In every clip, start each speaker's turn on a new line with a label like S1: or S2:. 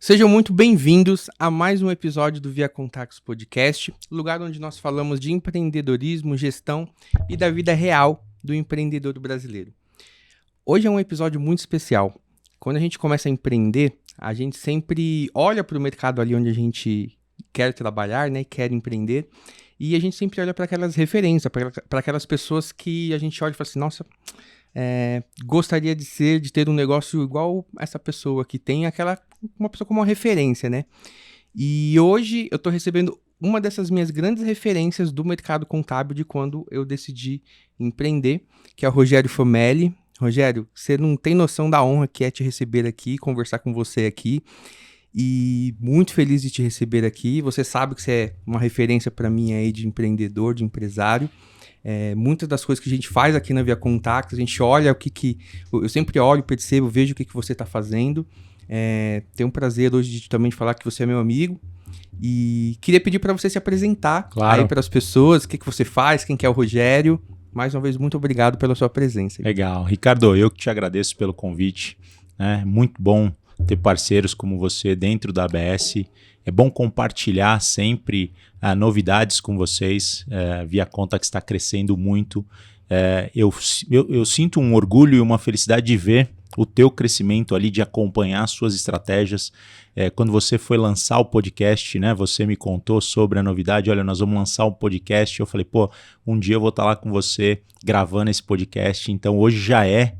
S1: Sejam muito bem-vindos a mais um episódio do Via Contatos Podcast, lugar onde nós falamos de empreendedorismo, gestão e da vida real do empreendedor brasileiro. Hoje é um episódio muito especial. Quando a gente começa a empreender, a gente sempre olha para o mercado ali onde a gente quer trabalhar, né, quer empreender, e a gente sempre olha para aquelas referências, para aquelas pessoas que a gente olha e fala assim, nossa, gostaria de ter um negócio igual essa pessoa que tem uma pessoa como uma referência, né? E hoje eu tô recebendo uma dessas minhas grandes referências do mercado contábil de quando eu decidi empreender, que é o Rogério Fomelli. Rogério, você não tem noção da honra que é te receber aqui, conversar com você aqui. E muito feliz de te receber aqui. Você sabe que você é uma referência para mim aí de empreendedor, de empresário. Muitas das coisas que a gente faz aqui na Via Contatos, a gente olha eu sempre olho, percebo, vejo o que você está fazendo. Tenho um prazer hoje de também falar que você é meu amigo. E queria pedir para você se apresentar aí para as pessoas, o que você faz, quem que é o Rogério. Mais uma vez, muito obrigado pela sua presença.
S2: Legal. Ricardo, eu que te agradeço pelo convite. Muito bom ter parceiros como você dentro da ABS. É bom compartilhar sempre novidades com vocês. Via Contatos está crescendo muito. Eu sinto um orgulho e uma felicidade de ver o teu crescimento ali, de acompanhar suas estratégias. Quando você foi lançar o podcast, né, você me contou sobre a novidade, olha, nós vamos lançar um podcast. Eu falei, um dia eu vou estar lá com você gravando esse podcast. Então hoje já é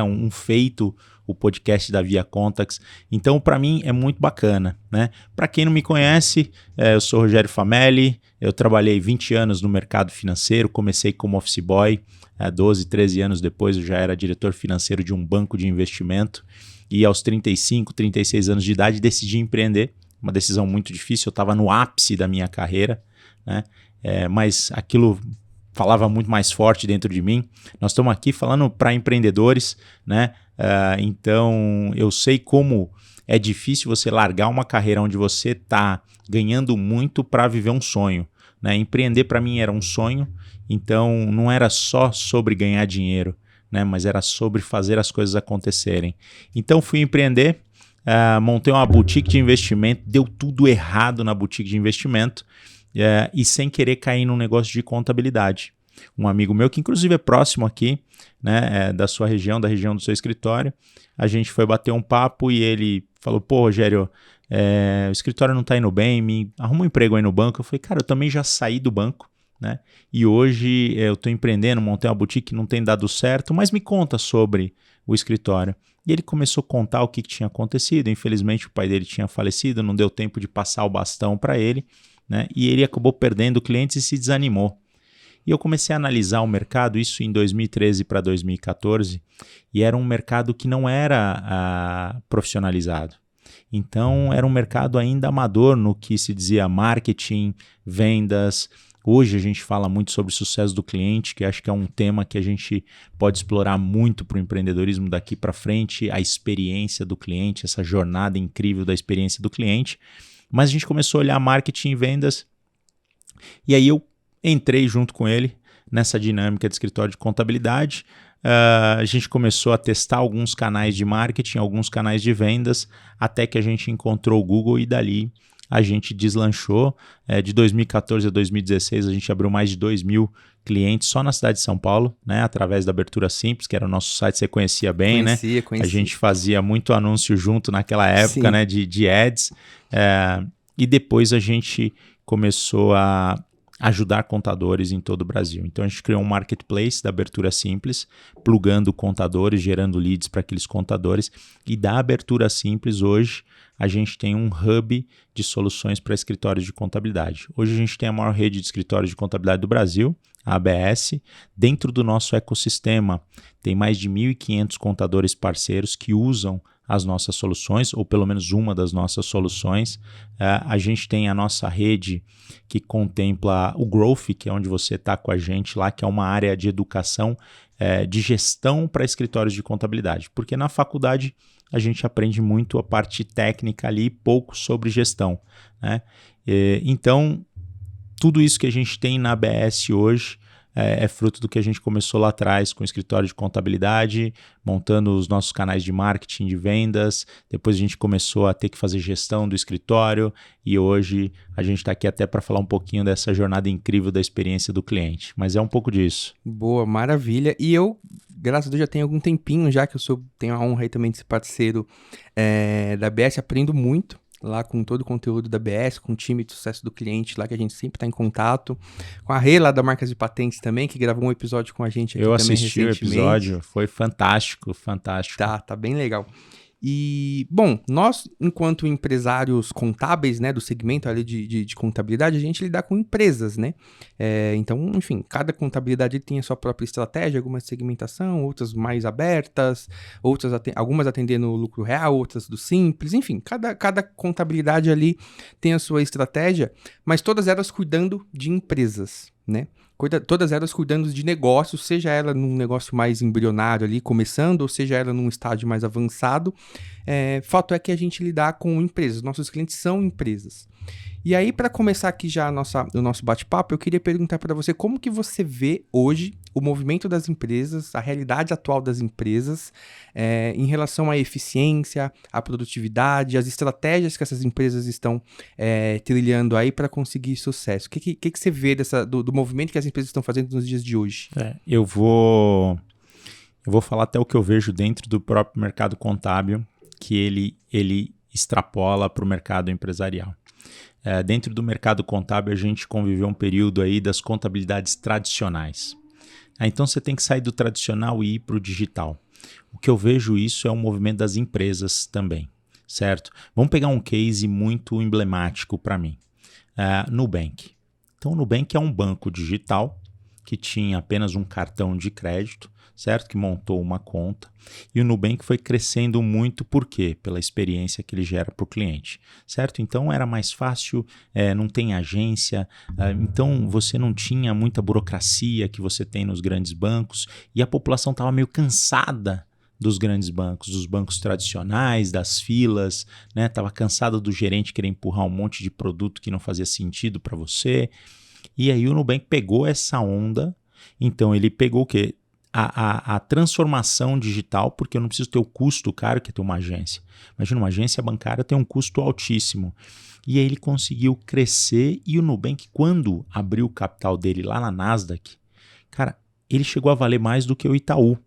S2: um feito o podcast da Via Contatos. Então, para mim, é muito bacana, né? Para quem não me conhece, eu sou Rogério Fomelli, eu trabalhei 20 anos no mercado financeiro, comecei como office boy, 12, 13 anos depois eu já era diretor financeiro de um banco de investimento e aos 35, 36 anos de idade decidi empreender, uma decisão muito difícil, eu estava no ápice da minha carreira, né? Mas aquilo falava muito mais forte dentro de mim. Nós estamos aqui falando para empreendedores, né? Então eu sei como é difícil você largar uma carreira onde você está ganhando muito para viver um sonho, né? Empreender para mim era um sonho, então não era só sobre ganhar dinheiro, né? Mas era sobre fazer as coisas acontecerem. Então fui empreender, montei uma boutique de investimento, deu tudo errado na boutique de investimento e sem querer cair num negócio de contabilidade. Um amigo meu, que inclusive é próximo aqui, né, da sua região, da região do seu escritório, a gente foi bater um papo e ele falou, Rogério, o escritório não está indo bem, me arruma um emprego aí no banco. Eu falei, cara, eu também já saí do banco, né, e hoje eu estou empreendendo, montei uma boutique que não tem dado certo, mas me conta sobre o escritório. E ele começou a contar o que tinha acontecido. Infelizmente o pai dele tinha falecido, não deu tempo de passar o bastão para ele, né, e ele acabou perdendo clientes e se desanimou. E eu comecei a analisar o mercado, isso em 2013 para 2014, e era um mercado que não era profissionalizado. Então, era um mercado ainda amador no que se dizia marketing, vendas. Hoje a gente fala muito sobre o sucesso do cliente, que acho que é um tema que a gente pode explorar muito para o empreendedorismo daqui para frente, a experiência do cliente, essa jornada incrível da experiência do cliente. Mas a gente começou a olhar marketing e vendas, e aí eu entrei junto com ele nessa dinâmica de escritório de contabilidade. A gente começou a testar alguns canais de marketing, alguns canais de vendas, até que a gente encontrou o Google e dali a gente deslanchou. De 2014 a 2016 a gente abriu mais de 2.000 clientes só na cidade de São Paulo, né, através da Abertura Simples, que era o nosso site, você conhecia bem,
S1: Conhecia.
S2: A gente fazia muito anúncio junto naquela época, né, de ads. E depois a gente começou a ajudar contadores em todo o Brasil. Então a gente criou um marketplace da Abertura Simples, plugando contadores, gerando leads para aqueles contadores. E da Abertura Simples hoje a gente tem um hub de soluções para escritórios de contabilidade. Hoje a gente tem a maior rede de escritórios de contabilidade do Brasil, a ABS. Dentro do nosso ecossistema tem mais de 1.500 contadores parceiros que usam as nossas soluções, ou pelo menos uma das nossas soluções. A gente tem a nossa rede que contempla o Growth, que é onde você está com a gente lá, que é uma área de educação de gestão para escritórios de contabilidade. Porque na faculdade a gente aprende muito a parte técnica ali e pouco sobre gestão, né? Então, tudo isso que a gente tem na ABS hoje é fruto do que a gente começou lá atrás com o escritório de contabilidade, montando os nossos canais de marketing, de vendas. Depois a gente começou a ter que fazer gestão do escritório e hoje a gente está aqui até para falar um pouquinho dessa jornada incrível da experiência do cliente. Mas é um pouco disso.
S1: Boa, maravilha. E eu, graças a Deus, já tenho algum tempinho já que tenho a honra aí também de ser parceiro da ABS, aprendo muito lá com todo o conteúdo da ABS, com o time de sucesso do cliente lá, que a gente sempre está em contato, com a Rê lá da Marcas e Patentes também, que gravou um episódio com a gente aqui
S2: também
S1: recentemente.
S2: Eu assisti o episódio, foi fantástico.
S1: Tá bem legal. E, bom, nós, enquanto empresários contábeis, né, do segmento ali de contabilidade, a gente lida com empresas, né? Então, enfim, cada contabilidade tem a sua própria estratégia, algumas de segmentação, outras mais abertas, algumas atendendo o lucro real, outras do simples, enfim, cada contabilidade ali tem a sua estratégia, mas todas elas cuidando de empresas, né? Todas elas cuidando de negócios, seja ela num negócio mais embrionário ali, começando, ou seja ela num estágio mais avançado. Fato é que a gente lidar com empresas, nossos clientes são empresas. E aí, para começar aqui já o nosso bate-papo, eu queria perguntar para você como que você vê hoje o movimento das empresas, a realidade atual das empresas, em relação à eficiência, à produtividade, às estratégias que essas empresas estão trilhando aí para conseguir sucesso. O que você vê do movimento que as empresas estão fazendo nos dias de hoje?
S2: Eu vou falar até o que eu vejo dentro do próprio mercado contábil, que ele extrapola para o mercado empresarial. Dentro do mercado contábil, a gente conviveu um período aí das contabilidades tradicionais. Então, você tem que sair do tradicional e ir para o digital. O que eu vejo isso é um movimento das empresas também, certo? Vamos pegar um case muito emblemático para mim. Nubank. Então, o Nubank é um banco digital que tinha apenas um cartão de crédito, certo? Que montou uma conta. E o Nubank foi crescendo muito, por quê? Pela experiência que ele gera para o cliente, certo? Então era mais fácil, não tem agência, então você não tinha muita burocracia que você tem nos grandes bancos e a população estava meio cansada dos grandes bancos, dos bancos tradicionais, das filas, né? Estava cansada do gerente querer empurrar um monte de produto que não fazia sentido para você. E aí o Nubank pegou essa onda, então ele pegou o quê? A transformação digital, porque eu não preciso ter o custo caro que é ter uma agência. Imagina, uma agência bancária tem um custo altíssimo. E aí ele conseguiu crescer e o Nubank, quando abriu o capital dele lá na Nasdaq, cara, ele chegou a valer mais do que o Itaú.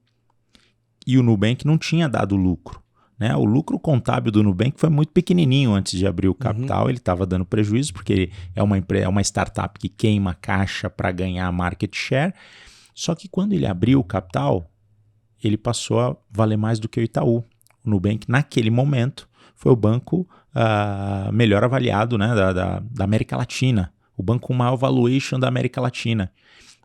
S2: E o Nubank não tinha dado lucro, né? O lucro contábil do Nubank foi muito pequenininho antes de abrir o capital, ele estava dando prejuízo, porque ele é uma startup que queima caixa para ganhar market share. Só que quando ele abriu o capital, ele passou a valer mais do que o Itaú. O Nubank, naquele momento, foi o banco melhor avaliado, né, da América Latina. O banco com maior valuation da América Latina.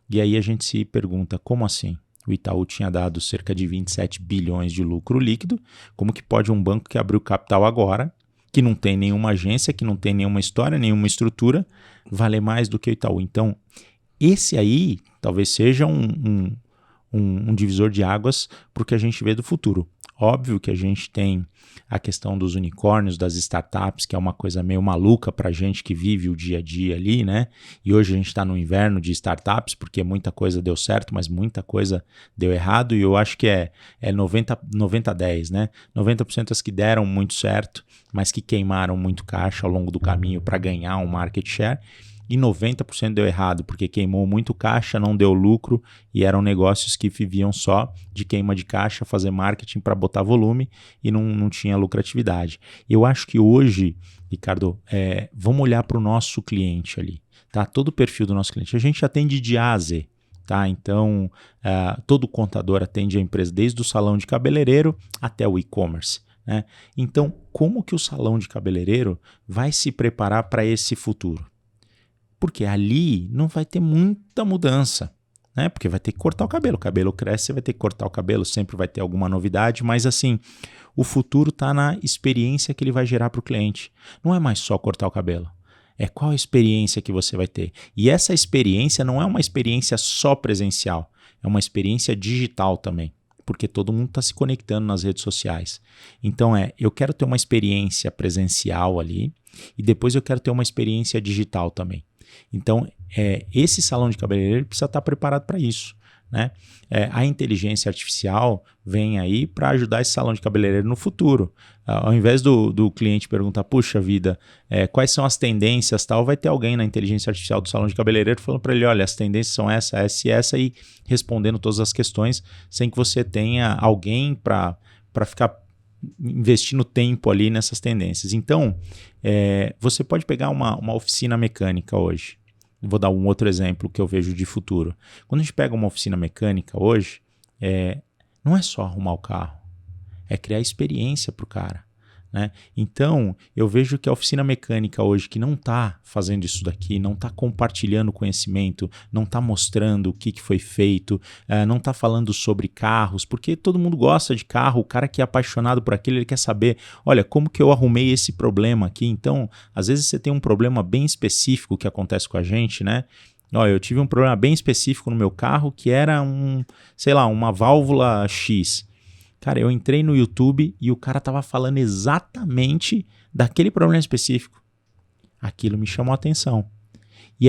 S2: E aí a gente se pergunta, como assim? O Itaú tinha dado cerca de 27 bilhões de lucro líquido. Como que pode um banco que abriu capital agora, que não tem nenhuma agência, que não tem nenhuma história, nenhuma estrutura, valer mais do que o Itaú? Então, esse aí talvez seja um divisor de águas para o que a gente vê do futuro. Óbvio que a gente tem a questão dos unicórnios, das startups, que é uma coisa meio maluca para a gente que vive o dia a dia ali, né? E hoje a gente está no inverno de startups, porque muita coisa deu certo, mas muita coisa deu errado, e eu acho que é 90-10, né? 90% as que deram muito certo, mas que queimaram muito caixa ao longo do caminho para ganhar um market share, e 90% deu errado, porque queimou muito caixa, não deu lucro e eram negócios que viviam só de queima de caixa, fazer marketing para botar volume e não tinha lucratividade. Eu acho que hoje, Ricardo, vamos olhar para o nosso cliente ali, tá? Todo o perfil do nosso cliente. A gente atende de A a Z. Tá? Então, todo contador atende a empresa desde o salão de cabeleireiro até o e-commerce. Né? Então, como que o salão de cabeleireiro vai se preparar para esse futuro? Porque ali não vai ter muita mudança, né? Porque vai ter que cortar o cabelo cresce, você vai ter que cortar o cabelo, sempre vai ter alguma novidade, mas assim, o futuro está na experiência que ele vai gerar para o cliente. Não é mais só cortar o cabelo, é qual a experiência que você vai ter. E essa experiência não é uma experiência só presencial, é uma experiência digital também, porque todo mundo está se conectando nas redes sociais. Então eu quero ter uma experiência presencial ali e depois eu quero ter uma experiência digital também. Então, esse salão de cabeleireiro precisa estar preparado para isso, né? A inteligência artificial vem aí para ajudar esse salão de cabeleireiro no futuro. Ao invés do cliente perguntar, puxa vida, quais são as tendências, tal, vai ter alguém na inteligência artificial do salão de cabeleireiro falando para ele, olha, as tendências são essa e respondendo todas as questões, sem que você tenha alguém para ficar investindo tempo ali nessas tendências. Então, você pode pegar uma oficina mecânica hoje. Vou dar um outro exemplo que eu vejo de futuro. Quando a gente pega uma oficina mecânica hoje, não é só arrumar o carro, é criar experiência para o cara, né? Então, eu vejo que a oficina mecânica hoje que não está fazendo isso daqui, não está compartilhando conhecimento, não está mostrando o que foi feito, não está falando sobre carros, porque todo mundo gosta de carro, o cara que é apaixonado por aquilo, ele quer saber, olha, como que eu arrumei esse problema aqui? Então, às vezes você tem um problema bem específico que acontece com a gente, né? Olha, eu tive um problema bem específico no meu carro que era uma válvula X. Cara, eu entrei no YouTube e o cara tava falando exatamente daquele problema específico. Aquilo me chamou a atenção. E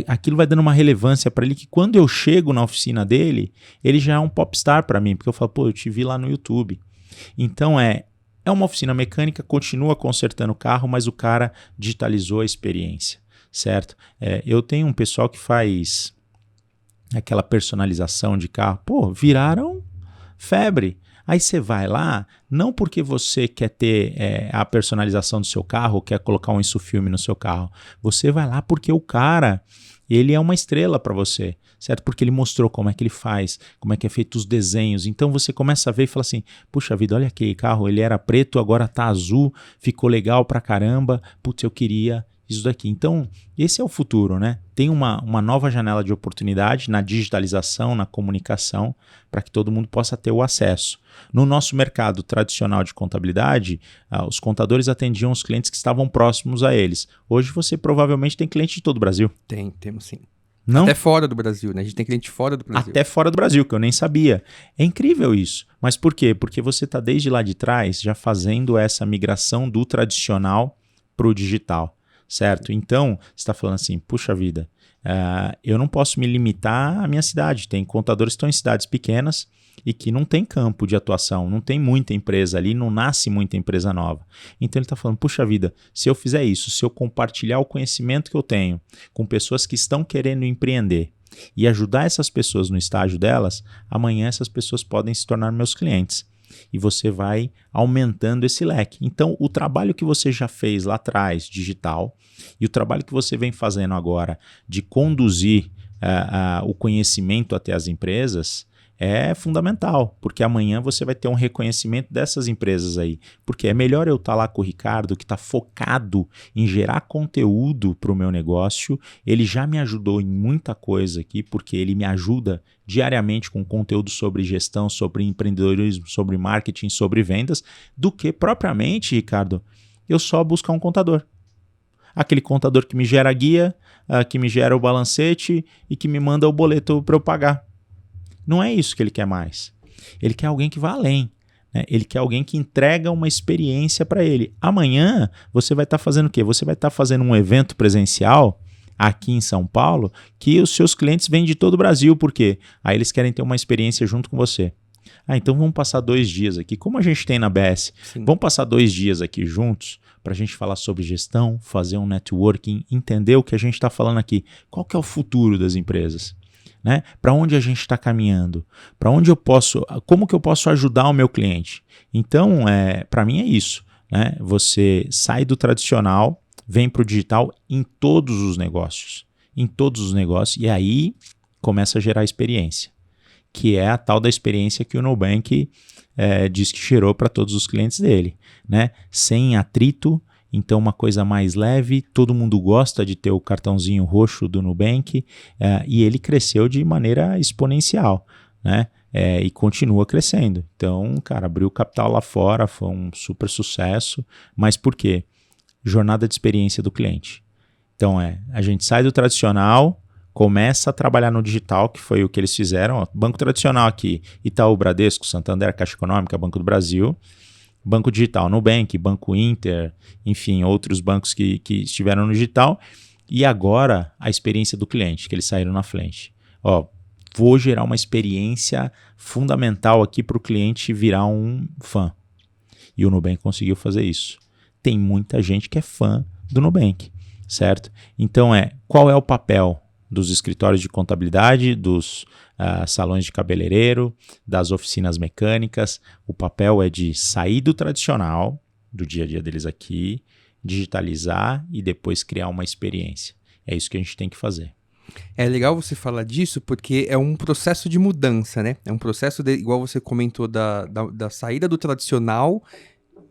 S2: aquilo vai dando uma relevância para ele que quando eu chego na oficina dele, ele já é um popstar para mim, porque eu falo, pô, eu te vi lá no YouTube. Então é uma oficina mecânica, continua consertando o carro, mas o cara digitalizou a experiência, certo? Eu tenho um pessoal que faz aquela personalização de carro, pô, viraram febre. Aí você vai lá, não porque você quer ter a personalização do seu carro, ou quer colocar um insufilme no seu carro. Você vai lá porque o cara, ele é uma estrela para você, certo? Porque ele mostrou como é que ele faz, como é que é feito os desenhos. Então você começa a ver e fala assim, puxa vida, olha aquele carro, ele era preto, agora tá azul, ficou legal pra caramba, putz, eu queria isso daqui. Então, esse é o futuro, né? Tem uma nova janela de oportunidade na digitalização, na comunicação, para que todo mundo possa ter o acesso. No nosso mercado tradicional de contabilidade, os contadores atendiam os clientes que estavam próximos a eles. Hoje você provavelmente tem cliente de todo o Brasil.
S1: Temos sim.
S2: Não?
S1: Até fora do Brasil, né? A gente tem cliente fora do Brasil.
S2: Até fora do Brasil, que eu nem sabia. É incrível isso. Mas por quê? Porque você está desde lá de trás já fazendo essa migração do tradicional para o digital. Certo? Então, você está falando assim, puxa vida, eu não posso me limitar à minha cidade. Tem contadores que estão em cidades pequenas e que não tem campo de atuação, não tem muita empresa ali, não nasce muita empresa nova. Então ele está falando, puxa vida, se eu fizer isso, se eu compartilhar o conhecimento que eu tenho com pessoas que estão querendo empreender e ajudar essas pessoas no estágio delas, amanhã essas pessoas podem se tornar meus clientes. E você vai aumentando esse leque. Então, o trabalho que você já fez lá atrás, digital, e o trabalho que você vem fazendo agora de conduzir o conhecimento até as empresas é fundamental, porque amanhã você vai ter um reconhecimento dessas empresas aí. Porque é melhor eu estar lá com o Ricardo, que está focado em gerar conteúdo para o meu negócio. Ele já me ajudou em muita coisa aqui, porque ele me ajuda diariamente com conteúdo sobre gestão, sobre empreendedorismo, sobre marketing, sobre vendas, do que propriamente, Ricardo, eu só buscar um contador. Aquele contador que me gera a guia, que me gera o balancete e que me manda o boleto para eu pagar. Não é isso que ele quer mais. Ele quer alguém que vá além, né? Ele quer alguém que entrega uma experiência para ele. Amanhã você vai estar fazendo o quê? Você vai estar fazendo um evento presencial aqui em São Paulo que os seus clientes vêm de todo o Brasil. Por quê? Aí eles querem ter uma experiência junto com você. Então vamos passar 2 dias aqui. Como a gente tem na BS, vamos passar 2 dias aqui juntos para a gente falar sobre gestão, fazer um networking, entender o que a gente está falando aqui. Qual que é o futuro das empresas? Né? Para onde a gente está caminhando? Para onde eu posso? Como que eu posso ajudar o meu cliente? Então, para mim é isso, né? Você sai do tradicional, vem para o digital em todos os negócios, e aí começa a gerar experiência, que é a tal da experiência que o Nubank diz que gerou para todos os clientes dele, né? Sem atrito. Então, uma coisa mais leve, todo mundo gosta de ter o cartãozinho roxo do Nubank, e ele cresceu de maneira exponencial, né? E continua crescendo. Então, cara, abriu capital lá fora, foi um super sucesso. Mas por quê? Jornada de experiência do cliente. Então, a gente sai do tradicional, começa a trabalhar no digital, que foi o que eles fizeram. Ó, banco tradicional aqui, Itaú, Bradesco, Santander, Caixa Econômica, Banco do Brasil. Banco digital, Nubank, Banco Inter, enfim, outros bancos que estiveram no digital. E agora, a experiência do cliente, que eles saíram na frente. Ó, vou gerar uma experiência fundamental aqui para o cliente virar um fã. E o Nubank conseguiu fazer isso. Tem muita gente que é fã do Nubank, certo? Então qual é o papel dos escritórios de contabilidade, dos salões de cabeleireiro, das oficinas mecânicas? O papel é de sair do tradicional, do dia a dia deles aqui, digitalizar e depois criar uma experiência. É isso que a gente tem que fazer.
S1: É legal você falar disso porque é um processo de mudança, né? É um processo, igual você comentou, da saída do tradicional,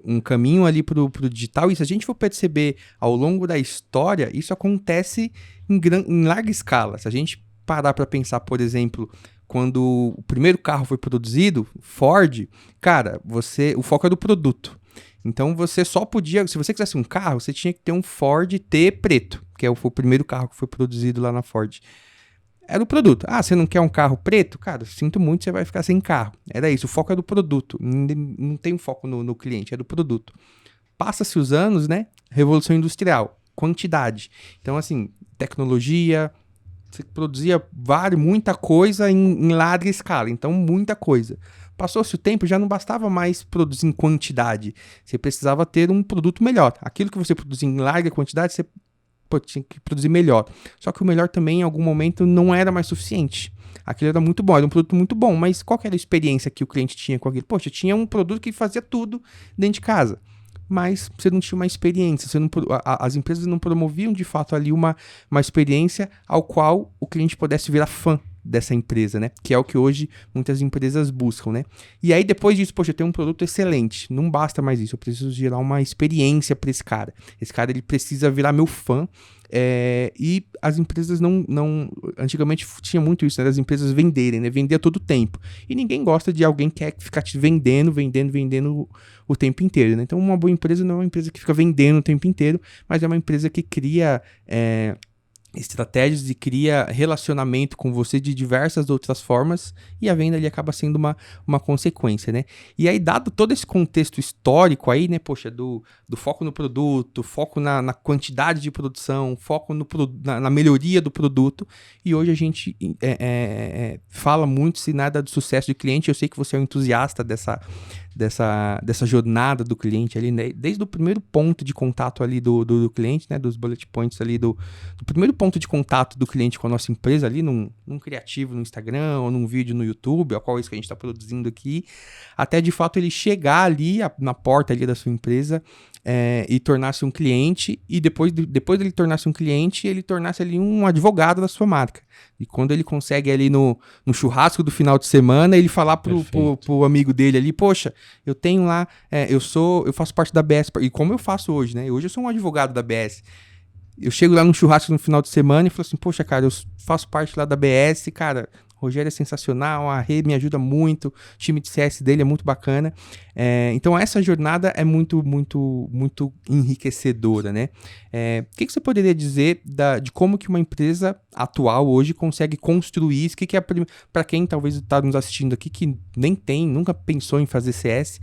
S1: um caminho ali pro digital. E se a gente for perceber ao longo da história, isso acontece em larga escala. Se a gente parar para pensar, por exemplo, quando o primeiro carro foi produzido, Ford, cara, o foco é do produto. Então você só podia, se você quisesse um carro, você tinha que ter um Ford T preto, que foi o primeiro carro que foi produzido lá na Ford. Era o produto. Ah, você não quer um carro preto? Cara, sinto muito, você vai ficar sem carro. Era isso, o foco é do produto. Não tem um foco no cliente, é do produto. Passa-se os anos, né? Revolução industrial, quantidade. Então, assim, tecnologia, você produzia muita coisa em larga escala. Então, muita coisa. Passou-se o tempo, já não bastava mais produzir em quantidade. Você precisava ter um produto melhor. Aquilo que você produzia em larga quantidade, você tinha que produzir melhor. Só que o melhor também, em algum momento, não era mais suficiente. Aquilo era muito bom, era um produto muito bom, mas qual que era a experiência que o cliente tinha com aquilo? Poxa, tinha um produto que fazia tudo dentro de casa, mas você não tinha uma experiência, as empresas não promoviam de fato ali uma experiência ao qual o cliente pudesse virar fã dessa empresa, né? Que é o que hoje muitas empresas buscam, né? E aí depois disso, poxa, eu tenho um produto excelente, não basta mais isso, eu preciso gerar uma experiência para esse cara. Esse cara, ele precisa virar meu fã. E as empresas não... Antigamente tinha muito isso, né? Das empresas venderem, né? Vender a todo tempo. E ninguém gosta de alguém que quer ficar te vendendo o tempo inteiro, né? Então uma boa empresa não é uma empresa que fica vendendo o tempo inteiro, mas é uma empresa que cria... estratégias e cria relacionamento com você de diversas outras formas, e a venda ali acaba sendo uma consequência, né? E aí, dado todo esse contexto histórico aí, né, poxa, do foco no produto, foco na quantidade de produção, foco na melhoria do produto, e hoje a gente fala muito, se nada, do sucesso do cliente. Eu sei que você é um entusiasta dessa jornada do cliente ali, né? Desde o primeiro ponto de contato ali do cliente, né? Dos bullet points ali do primeiro ponto de contato do cliente com a nossa empresa ali, num criativo no Instagram ou num vídeo no YouTube, qual é isso que a gente está produzindo aqui, até de fato ele chegar ali na porta ali da sua empresa e tornar-se um cliente, e depois dele tornar-se um cliente, ele tornar-se ali um advogado da sua marca. E quando ele consegue ali no churrasco do final de semana, ele falar pro amigo dele ali, poxa, eu tenho lá, eu faço parte da ABS, e como eu faço hoje, né? Hoje eu sou um advogado da ABS. Eu chego lá no churrasco no final de semana e falo assim, poxa, cara, eu faço parte lá da ABS, cara, o Rogério é sensacional, a Rê me ajuda muito, o time de CS dele é muito bacana. Então essa jornada é muito, muito, muito enriquecedora, né? O que você poderia dizer de como que uma empresa atual hoje consegue construir isso? Que é para quem talvez está nos assistindo aqui que nunca pensou em fazer CS,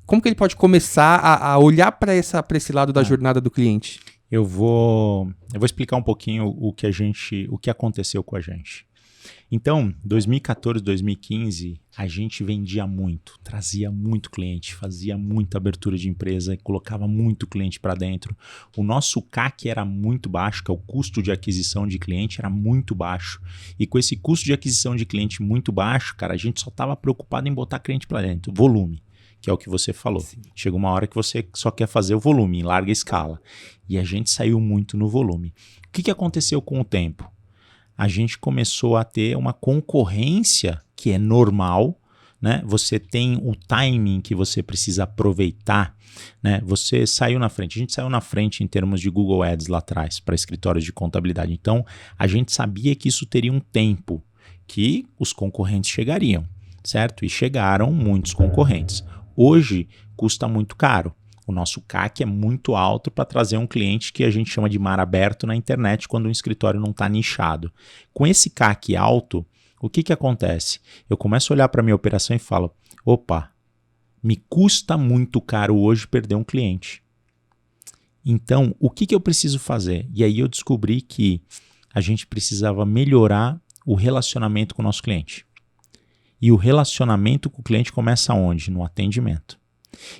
S1: como que ele pode começar a olhar para esse lado da jornada do cliente?
S2: Eu vou explicar um pouquinho o que aconteceu com a gente. Então, 2014, 2015, a gente vendia muito, trazia muito cliente, fazia muita abertura de empresa, colocava muito cliente para dentro. O nosso CAC era muito baixo, que é o custo de aquisição de cliente, era muito baixo. E com esse custo de aquisição de cliente muito baixo, cara, a gente só estava preocupado em botar cliente para dentro, volume, que é o que você falou. Sim. Chega uma hora que você só quer fazer o volume em larga escala. E a gente saiu muito no volume. O que aconteceu com o tempo? A gente começou a ter uma concorrência que é normal, né? Você tem o timing que você precisa aproveitar, né? Você saiu na frente. A gente saiu na frente em termos de Google Ads lá atrás para escritórios de contabilidade. Então, a gente sabia que isso teria um tempo, que os concorrentes chegariam, certo? E chegaram muitos concorrentes. Hoje, custa muito caro. O nosso CAC é muito alto para trazer um cliente que a gente chama de mar aberto na internet quando um escritório não está nichado. Com esse CAC alto, o que acontece? Eu começo a olhar para a minha operação e falo, opa, me custa muito caro hoje perder um cliente. Então, o que eu preciso fazer? E aí eu descobri que a gente precisava melhorar o relacionamento com o nosso cliente. E o relacionamento com o cliente começa onde? No atendimento.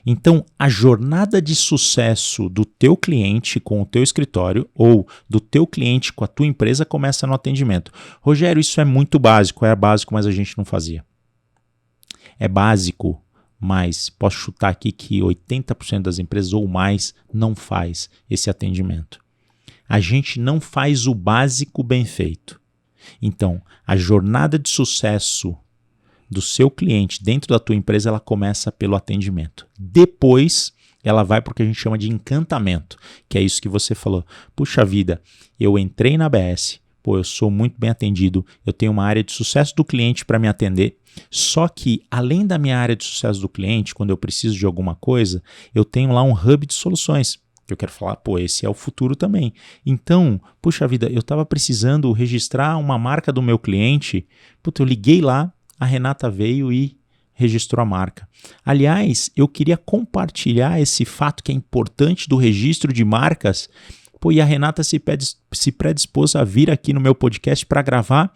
S2: Então, a jornada de sucesso do teu cliente com o teu escritório ou do teu cliente com a tua empresa começa no atendimento. Rogério, isso é muito básico, é básico, mas a gente não fazia. É básico, mas posso chutar aqui que 80% das empresas ou mais não faz esse atendimento. A gente não faz o básico bem feito. Então, a jornada de sucesso do seu cliente dentro da tua empresa, ela começa pelo atendimento. Depois, ela vai para o que a gente chama de encantamento, que é isso que você falou. Puxa vida, eu entrei na ABS, eu sou muito bem atendido, eu tenho uma área de sucesso do cliente para me atender, só que além da minha área de sucesso do cliente, quando eu preciso de alguma coisa, eu tenho lá um hub de soluções. Eu quero falar, esse é o futuro também. Então, puxa vida, eu estava precisando registrar uma marca do meu cliente, eu liguei lá, a Renata veio e registrou a marca. Aliás, eu queria compartilhar esse fato que é importante do registro de marcas, e a Renata se predispôs a vir aqui no meu podcast para gravar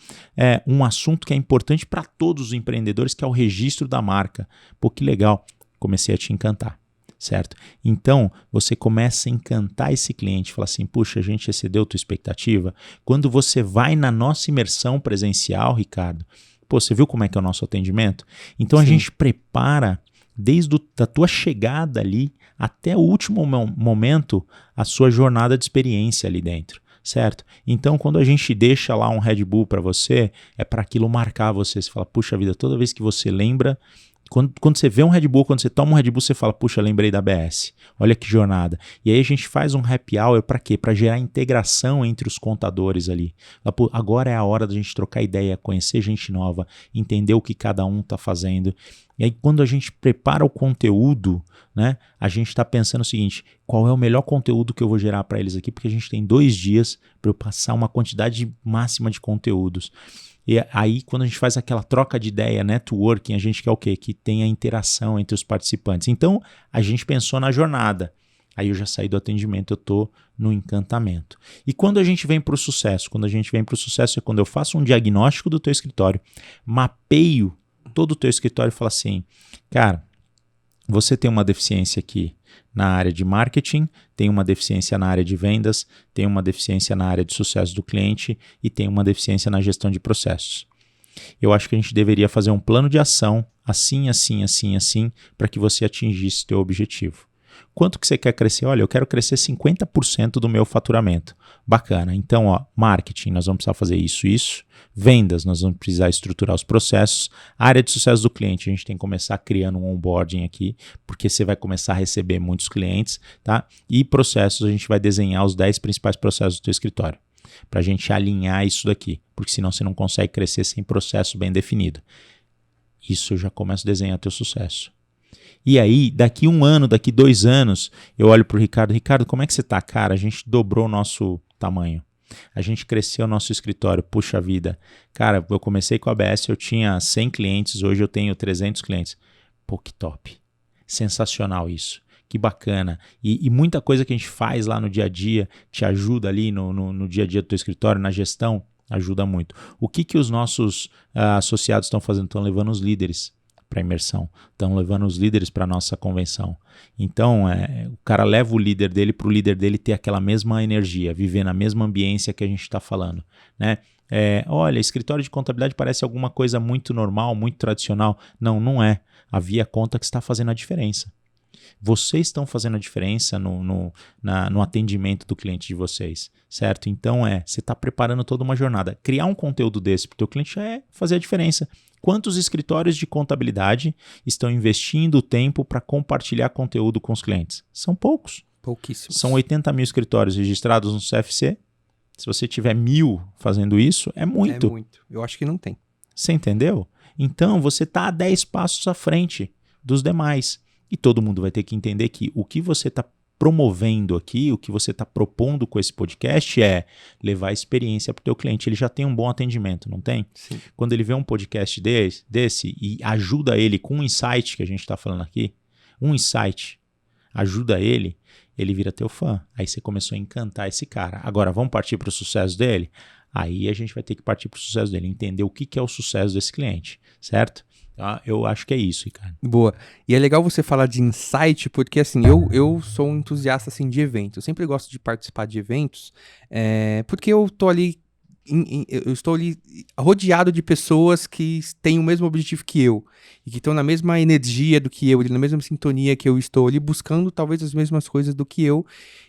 S2: um assunto que é importante para todos os empreendedores, que é o registro da marca. Que legal, comecei a te encantar, certo? Então, você começa a encantar esse cliente, fala assim, puxa, a gente excedeu a tua expectativa. Quando você vai na nossa imersão presencial, Ricardo, você viu como é que é o nosso atendimento? Então a gente prepara desde a tua chegada ali até o último momento a sua jornada de experiência ali dentro, certo? Então quando a gente deixa lá um Red Bull para você, é para aquilo marcar você. Você fala, puxa vida, toda vez que você lembra, quando você vê um Red Bull, quando você toma um Red Bull, você fala, puxa, lembrei da ABS, olha que jornada. E aí a gente faz um happy hour para quê? Para gerar integração entre os contadores ali. Agora é a hora da gente trocar ideia, conhecer gente nova, entender o que cada um está fazendo. E aí quando a gente prepara o conteúdo, né, a gente está pensando o seguinte, qual é o melhor conteúdo que eu vou gerar para eles aqui? Porque a gente tem 2 dias para eu passar uma quantidade máxima de conteúdos. E aí, quando a gente faz aquela troca de ideia, networking, a gente quer o quê? Que tenha interação entre os participantes. Então, a gente pensou na jornada. Aí eu já saí do atendimento, eu estou no encantamento. E quando a gente vem para o sucesso? Quando a gente vem para o sucesso é quando eu faço um diagnóstico do teu escritório, mapeio todo o teu escritório e falo assim, cara, você tem uma deficiência aqui na área de marketing, tem uma deficiência na área de vendas, tem uma deficiência na área de sucesso do cliente e tem uma deficiência na gestão de processos. Eu acho que a gente deveria fazer um plano de ação assim, para que você atingisse o teu objetivo. Quanto que você quer crescer? Olha, eu quero crescer 50% do meu faturamento. Bacana. Então, marketing, nós vamos precisar fazer isso. Vendas, nós vamos precisar estruturar os processos. A área de sucesso do cliente, a gente tem que começar criando um onboarding aqui, porque você vai começar a receber muitos clientes, tá? E processos, a gente vai desenhar os 10 principais processos do teu escritório, para a gente alinhar isso daqui, porque senão você não consegue crescer sem processo bem definido. Isso eu já começo a desenhar teu sucesso. E aí, daqui 1 ano, daqui 2 anos, eu olho para o Ricardo. Ricardo, como é que você está, cara? A gente dobrou o nosso tamanho. A gente cresceu o nosso escritório. Puxa vida. Cara, eu comecei com a ABS, eu tinha 100 clientes, hoje eu tenho 300 clientes. Que top. Sensacional isso. Que bacana. E muita coisa que a gente faz lá no dia a dia te ajuda ali no dia a dia do teu escritório, na gestão, ajuda muito. O que os nossos associados estão fazendo? Estão levando os líderes para imersão, estão levando os líderes para a nossa convenção. Então, o cara leva o líder dele para o líder dele ter aquela mesma energia, viver na mesma ambiência que a gente está falando, né? Olha, escritório de contabilidade parece alguma coisa muito normal, muito tradicional. Não, não é. A Via Conta que está fazendo a diferença. Vocês estão fazendo a diferença no atendimento do cliente de vocês, certo? Então, você está preparando toda uma jornada. Criar um conteúdo desse para o teu cliente é fazer a diferença. Quantos escritórios de contabilidade estão investindo tempo para compartilhar conteúdo com os clientes? São poucos.
S1: Pouquíssimos.
S2: São 80 mil escritórios registrados no CFC. Se você tiver 1.000 fazendo isso, é muito.
S1: É muito. Eu acho que não tem.
S2: Você entendeu? Então, você está a 10 passos à frente dos demais. E todo mundo vai ter que entender que o que você está promovendo aqui, o que você está propondo com esse podcast é levar a experiência para o teu cliente. Ele já tem um bom atendimento, não tem?
S1: Sim.
S2: Quando ele vê um podcast desse e ajuda ele com um insight que a gente está falando aqui, um insight ajuda ele, ele vira teu fã. Aí você começou a encantar esse cara. Agora, vamos partir para o sucesso dele? Aí a gente vai ter que partir para o sucesso dele, entender o que é o sucesso desse cliente, certo? Eu acho que é isso, Ricardo.
S1: Boa. E é legal você falar de insight, porque assim, eu sou um entusiasta assim, de eventos. Eu sempre gosto de participar de eventos, porque eu tô ali, eu estou ali rodeado de pessoas que têm o mesmo objetivo que eu. E que estão na mesma energia do que eu, na mesma sintonia que eu estou ali, buscando talvez as mesmas coisas do que eu.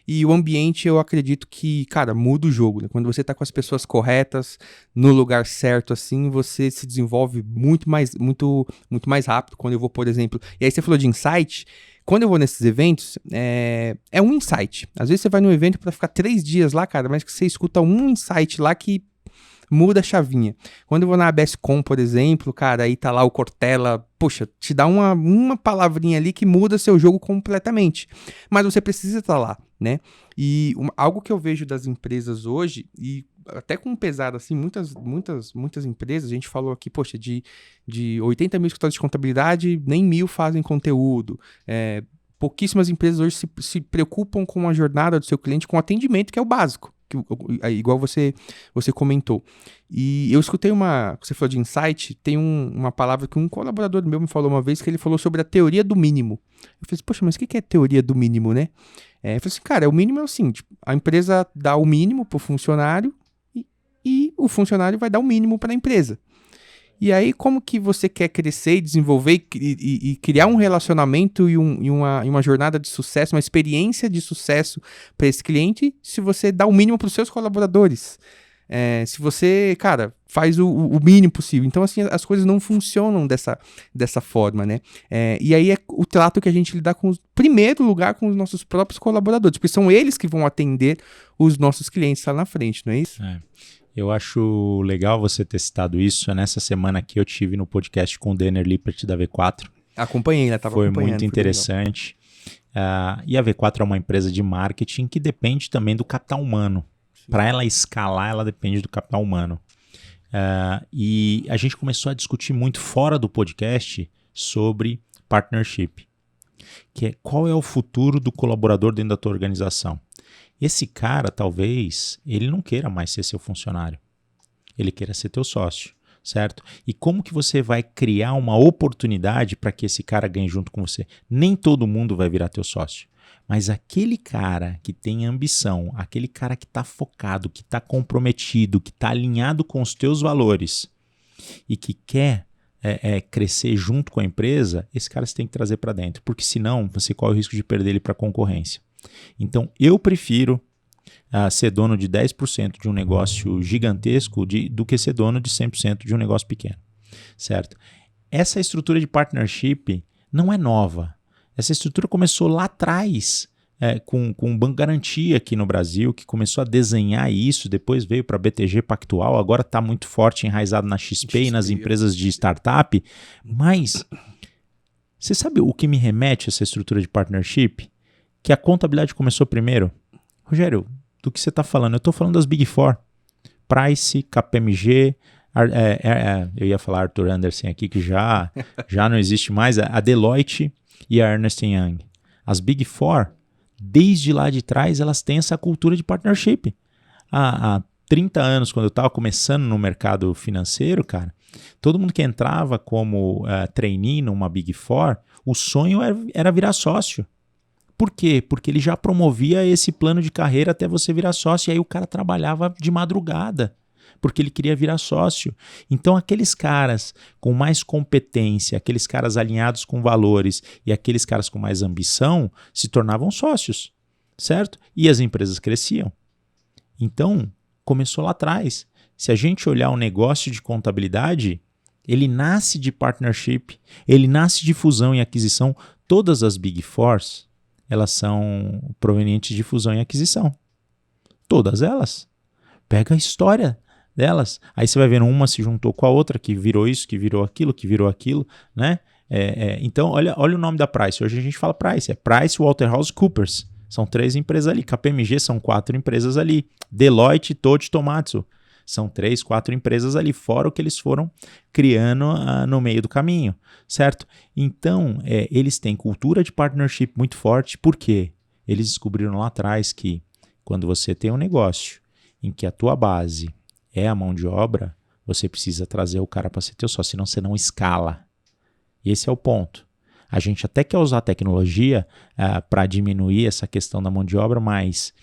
S1: E o ambiente, eu acredito que, cara, muda o jogo, né? Quando você tá com as pessoas corretas, no lugar certo, assim, você se desenvolve muito mais rápido. Quando eu vou, por exemplo... E aí você falou de insight. Quando eu vou nesses eventos, é um insight. Às vezes você vai num evento pra ficar 3 dias lá, cara, mas que você escuta um insight lá que muda a chavinha. Quando eu vou na ABSCom, por exemplo, cara, aí tá lá o Cortella, poxa, te dá uma palavrinha ali que muda seu jogo completamente. Mas você precisa estar lá, né? E algo que eu vejo das empresas hoje, e até com pesar, assim, muitas empresas, a gente falou aqui, poxa, de 80 mil escritórios de contabilidade, nem 1.000 fazem conteúdo. Pouquíssimas empresas hoje se preocupam com a jornada do seu cliente, com o atendimento, que é o básico. Igual você comentou. E eu escutei você falou de insight, tem uma palavra que um colaborador meu me falou uma vez, que ele falou sobre a teoria do mínimo. Eu falei assim, poxa, mas o que é teoria do mínimo, né? Eu falei assim, cara, o mínimo é assim, tipo, a empresa dá o mínimo pro funcionário e o funcionário vai dar o mínimo para a empresa. E aí, como que você quer crescer e desenvolver e criar um relacionamento e uma jornada de sucesso, uma experiência de sucesso para esse cliente, se você dá o mínimo para os seus colaboradores? Se você, cara, faz o mínimo possível. Então, assim, as coisas não funcionam dessa forma, né? E aí é o trato que a gente lida primeiro lugar, com os nossos próprios colaboradores, porque são eles que vão atender os nossos clientes lá na frente, não é isso?
S2: Eu acho legal você ter citado isso. Nessa semana aqui eu tive no podcast com o Denner Lippert da V4.
S1: Acompanhei, ela estava acompanhando.
S2: Foi muito interessante. E a V4 é uma empresa de marketing que depende também do capital humano. Para ela escalar, ela depende do capital humano. E a gente começou a discutir muito fora do podcast sobre partnership. Que é qual é o futuro do colaborador dentro da tua organização. Esse cara, talvez, ele não queira mais ser seu funcionário. Ele queira ser teu sócio, certo? E como que você vai criar uma oportunidade para que esse cara ganhe junto com você? Nem todo mundo vai virar teu sócio. Mas aquele cara que tem ambição, aquele cara que está focado, que está comprometido, que está alinhado com os teus valores e que quer crescer junto com a empresa, esse cara você tem que trazer para dentro. Porque senão você corre o risco de perder ele para a concorrência. Então, eu prefiro ser dono de 10% de um negócio gigantesco do que ser dono de 100% de um negócio pequeno, certo? Essa estrutura de partnership não é nova. Essa estrutura começou lá atrás, com o Banco Garantia aqui no Brasil, que começou a desenhar isso, depois veio para a BTG Pactual, agora está muito forte, enraizado na XP e nas empresas de startup. Mas, você sabe o que me remete a essa estrutura de partnership? Que a contabilidade começou primeiro. Rogério, do que você está falando? Eu estou falando das Big Four. Price, KPMG, eu ia falar Arthur Andersen aqui, que já não existe mais, a Deloitte e a Ernst Young. As Big Four, desde lá de trás, elas têm essa cultura de partnership. Há 30 anos, quando eu estava começando no mercado financeiro, cara, todo mundo que entrava como trainee numa Big Four, o sonho era virar sócio. Por quê? Porque ele já promovia esse plano de carreira até você virar sócio, e aí o cara trabalhava de madrugada, porque ele queria virar sócio. Então aqueles caras com mais competência, aqueles caras alinhados com valores e aqueles caras com mais ambição se tornavam sócios, certo? E as empresas cresciam. Então, começou lá atrás. Se a gente olhar um negócio de contabilidade, ele nasce de partnership, ele nasce de fusão e aquisição. Todas as Big Fours, elas são provenientes de fusão e aquisição. Todas elas. Pega a história delas. Aí você vai vendo uma se juntou com a outra, que virou isso, que virou aquilo, né? Então, olha o nome da Price. Hoje a gente fala Price. É Price Waterhouse Coopers. São 3 empresas ali. KPMG são 4 empresas ali. Deloitte, Todt, Tomatsu. São 3, 4 empresas ali, fora o que eles foram criando no meio do caminho, certo? Então, eles têm cultura de partnership muito forte. Por quê? Eles descobriram lá atrás que quando você tem um negócio em que a tua base é a mão de obra, você precisa trazer o cara para ser teu sócio, senão você não escala. E esse é o ponto. A gente até quer usar a tecnologia para diminuir essa questão da mão de obra, mas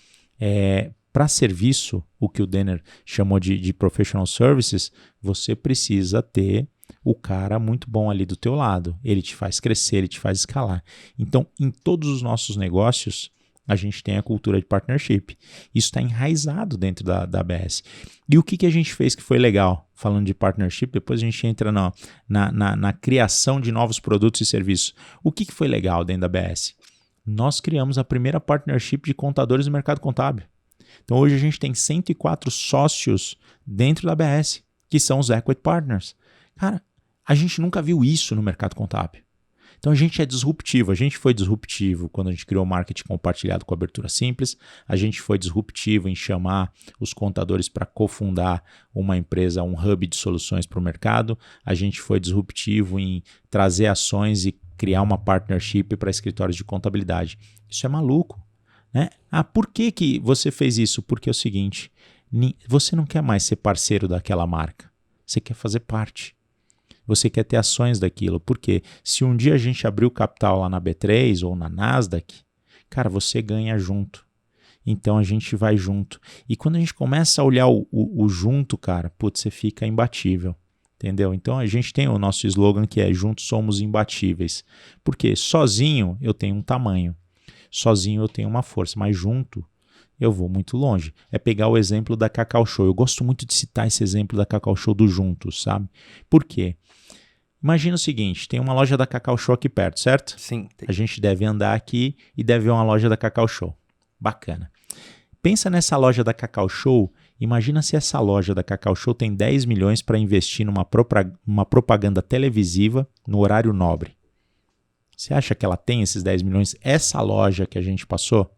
S2: para serviço, o que o Denner chamou de professional services, você precisa ter o cara muito bom ali do teu lado. Ele te faz crescer, ele te faz escalar. Então, em todos os nossos negócios, a gente tem a cultura de partnership. Isso está enraizado dentro da ABS. E o que a gente fez que foi legal? Falando de partnership, depois a gente entra na criação de novos produtos e serviços. O que foi legal dentro da ABS? Nós criamos a primeira partnership de contadores no mercado contábil. Então hoje a gente tem 104 sócios dentro da ABS, que são os Equity Partners. Cara, a gente nunca viu isso no mercado contábil. Então a gente é disruptivo, a gente foi disruptivo quando a gente criou o marketing compartilhado com abertura simples, a gente foi disruptivo em chamar os contadores para cofundar uma empresa, um hub de soluções para o mercado, a gente foi disruptivo em trazer ações e criar uma partnership para escritórios de contabilidade. Isso é maluco, né? Por que você fez isso? Porque é o seguinte, você não quer mais ser parceiro daquela marca, você quer fazer parte. Você quer ter ações daquilo, porque se um dia a gente abrir o capital lá na B3 ou na Nasdaq, cara, você ganha junto. Então a gente vai junto. E quando a gente começa a olhar o junto, cara, putz, você fica imbatível, entendeu? Então a gente tem o nosso slogan que é juntos somos imbatíveis. Porque sozinho eu tenho um tamanho, sozinho eu tenho uma força, mas junto eu vou muito longe. É pegar o exemplo da Cacau Show. Eu gosto muito de citar esse exemplo da Cacau Show do Juntos, sabe? Por quê? Imagina o seguinte, tem uma loja da Cacau Show aqui perto, certo?
S1: Sim. Tem.
S2: A gente deve andar aqui e deve ver uma loja da Cacau Show. Bacana. Pensa nessa loja da Cacau Show, imagina se essa loja da Cacau Show tem 10 milhões para investir numa propaganda televisiva no horário nobre. Você acha que ela tem esses 10 milhões? Essa loja que a gente passou?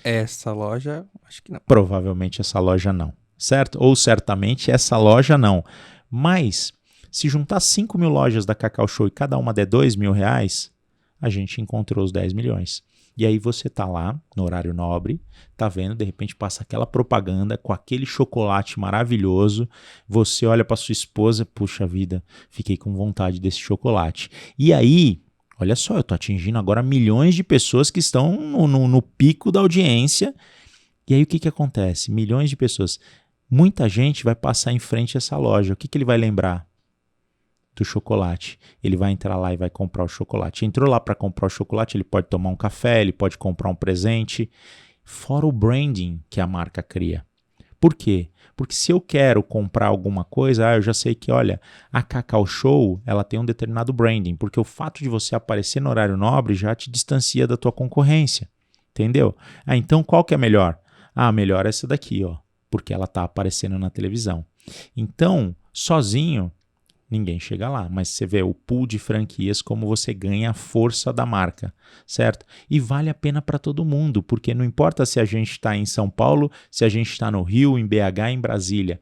S1: Essa loja, acho que não.
S2: Provavelmente essa loja não, certo? Ou certamente essa loja não. Mas, se juntar 5 mil lojas da Cacau Show e cada uma der 2 mil reais, a gente encontrou os 10 milhões. E aí você tá lá, no horário nobre, tá vendo, de repente passa aquela propaganda com aquele chocolate maravilhoso, você olha para sua esposa, puxa vida, fiquei com vontade desse chocolate. E aí, olha só, eu tô atingindo agora milhões de pessoas que estão no pico da audiência. E aí o que acontece? Milhões de pessoas. Muita gente vai passar em frente a essa loja. O que ele vai lembrar? Do chocolate. Ele vai entrar lá e vai comprar o chocolate. Entrou lá para comprar o chocolate, ele pode tomar um café, ele pode comprar um presente. Fora o branding que a marca cria. Por quê? Porque se eu quero comprar alguma coisa, eu já sei que, olha, a Cacau Show, ela tem um determinado branding, porque o fato de você aparecer no horário nobre já te distancia da tua concorrência, entendeu? Então qual que é melhor? Melhor é essa daqui, ó, porque ela está aparecendo na televisão. Então, sozinho, ninguém chega lá, mas você vê o pool de franquias, como você ganha a força da marca, certo? E vale a pena para todo mundo, porque não importa se a gente está em São Paulo, se a gente está no Rio, em BH, em Brasília.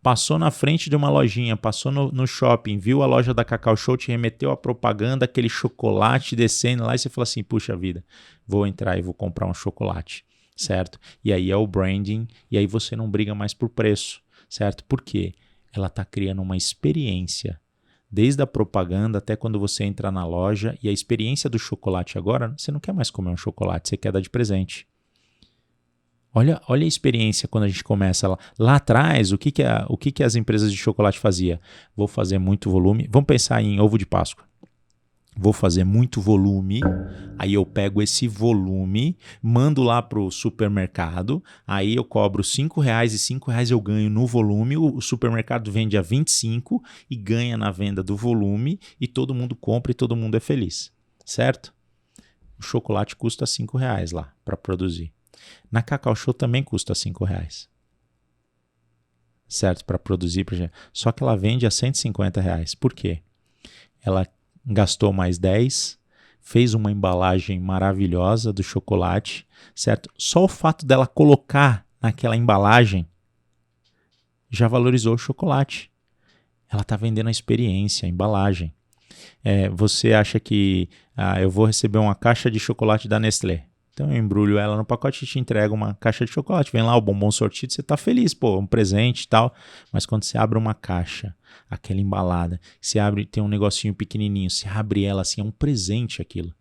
S2: Passou na frente de uma lojinha, passou no shopping, viu a loja da Cacau Show, te remeteu a propaganda, aquele chocolate descendo lá e você fala assim, puxa vida, vou entrar e vou comprar um chocolate, certo? E aí é o branding, e aí você não briga mais por preço, certo? Por quê? Ela está criando uma experiência, desde a propaganda até quando você entra na loja, e a experiência do chocolate agora, você não quer mais comer um chocolate, você quer dar de presente. Olha a experiência quando a gente começa lá atrás, o que as empresas de chocolate faziam? Vou fazer muito volume, vamos pensar em ovo de Páscoa. Vou fazer muito volume, aí eu pego esse volume, mando lá para o supermercado, aí eu cobro R$5 e R$5 eu ganho no volume, o supermercado vende a 25 e ganha na venda do volume e todo mundo compra e todo mundo é feliz, certo? O chocolate custa R$5 lá para produzir. Na Cacau Show também custa R$5, certo? Para produzir, só que ela vende a R$150. Por quê? Ela gastou mais 10, fez uma embalagem maravilhosa do chocolate, certo? Só o fato dela colocar naquela embalagem já valorizou o chocolate. Ela está vendendo a experiência, a embalagem. Você acha que eu vou receber uma caixa de chocolate da Nestlé. Então eu embrulho ela no pacote e te entrego uma caixa de chocolate. Vem lá o bombom sortido, você tá feliz, pô, um presente e tal. Mas quando você abre uma caixa, aquela embalada, você abre, tem um negocinho pequenininho, você abre ela assim, é um presente aquilo.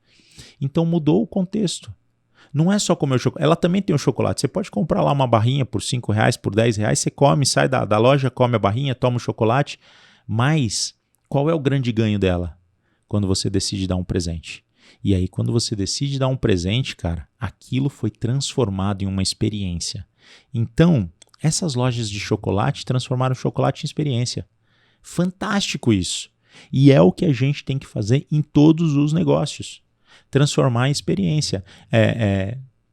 S2: Então mudou o contexto. Não é só comer o chocolate, ela também tem o chocolate. Você pode comprar lá uma barrinha por R$5, por R$10, você come, sai da loja, come a barrinha, toma o chocolate. Mas qual é o grande ganho dela? Quando você decide dar um presente. E aí, quando você decide dar um presente, cara, aquilo foi transformado em uma experiência. Então, essas lojas de chocolate transformaram o chocolate em experiência. Fantástico isso. E é o que a gente tem que fazer em todos os negócios. Transformar em experiência.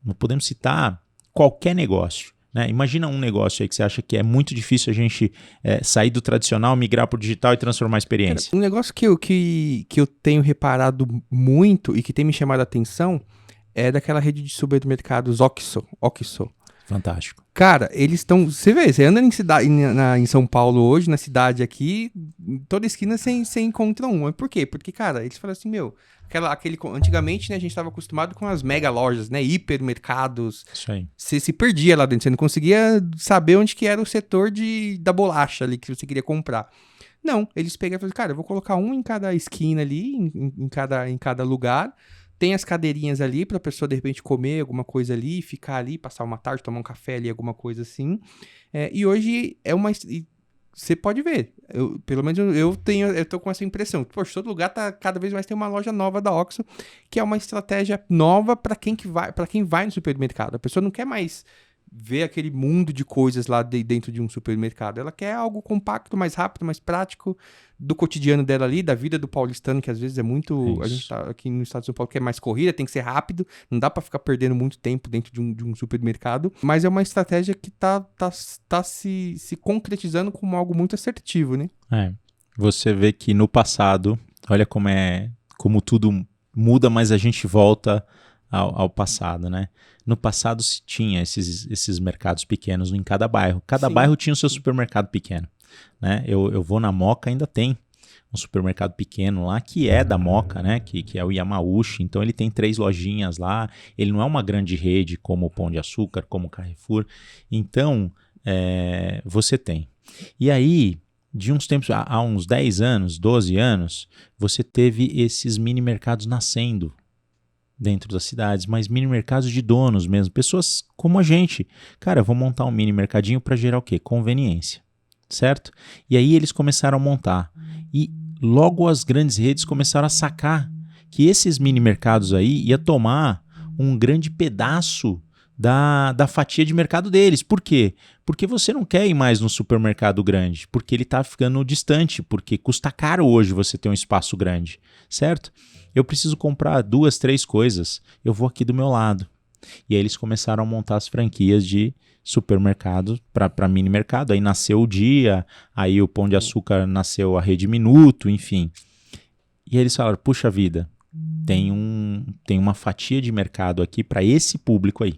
S2: Não podemos citar qualquer negócio. Né? Imagina um negócio aí que você acha que é muito difícil a gente sair do tradicional, migrar para o digital e transformar a experiência.
S1: Cara, um negócio que eu tenho reparado muito e que tem me chamado a atenção é daquela rede de supermercados Oxxo.
S2: Fantástico.
S1: Cara, eles estão... Você anda em São Paulo hoje, na cidade aqui, em toda esquina você encontra um. Por quê? Porque, cara, eles falam assim, antigamente, né, a gente estava acostumado com as mega lojas, né, hipermercados.
S2: Isso aí.
S1: Você se perdia lá dentro, você não conseguia saber onde que era o setor da bolacha ali que você queria comprar. Não, eles pegaram e falaram, cara, eu vou colocar um em cada esquina ali, em cada lugar. Tem as cadeirinhas ali pra pessoa, de repente, comer alguma coisa ali, ficar ali, passar uma tarde, tomar um café ali, alguma coisa assim. E hoje você pode ver, pelo menos eu tô com essa impressão. Poxa, todo lugar cada vez mais tem uma loja nova da Oxxo, que é uma estratégia nova para quem vai no supermercado. A pessoa não quer mais ver aquele mundo de coisas lá dentro de um supermercado. Ela quer algo compacto, mais rápido, mais prático, do cotidiano dela ali, da vida do paulistano, que às vezes é muito... A gente tá aqui no estado de São Paulo, que é mais corrida, tem que ser rápido, não dá pra ficar perdendo muito tempo dentro de um supermercado, mas é uma estratégia que tá se concretizando como algo muito assertivo, né?
S2: Você vê que no passado, olha como tudo muda, mas a gente volta ao passado, né? No passado se tinha esses mercados pequenos em cada bairro. Cada bairro tinha o seu supermercado pequeno, né? Eu vou na Moca, ainda tem um supermercado pequeno lá que é da Moca, né? Que é o Yamauchi. Então ele tem 3 lojinhas lá. Ele não é uma grande rede como o Pão de Açúcar, como o Carrefour. Então você tem. E aí, de uns tempos, há uns 10 anos, 12 anos, você teve esses mini mercados nascendo dentro das cidades, mas mini mercados de donos mesmo, pessoas como a gente. Cara, eu vou montar um mini mercadinho para gerar o quê? Conveniência, certo? E aí eles começaram a montar. E logo as grandes redes começaram a sacar que esses mini mercados aí ia tomar um grande pedaço da fatia de mercado deles. Por quê? Porque você não quer ir mais no supermercado grande, porque ele está ficando distante, porque custa caro hoje você ter um espaço grande, certo? Eu preciso comprar 2, 3 coisas, eu vou aqui do meu lado. E aí eles começaram a montar as franquias de supermercado para mini mercado. Aí nasceu o Dia, aí o Pão de Açúcar nasceu a Rede Minuto, enfim. E aí eles falaram, puxa vida, tem uma fatia de mercado aqui para esse público aí.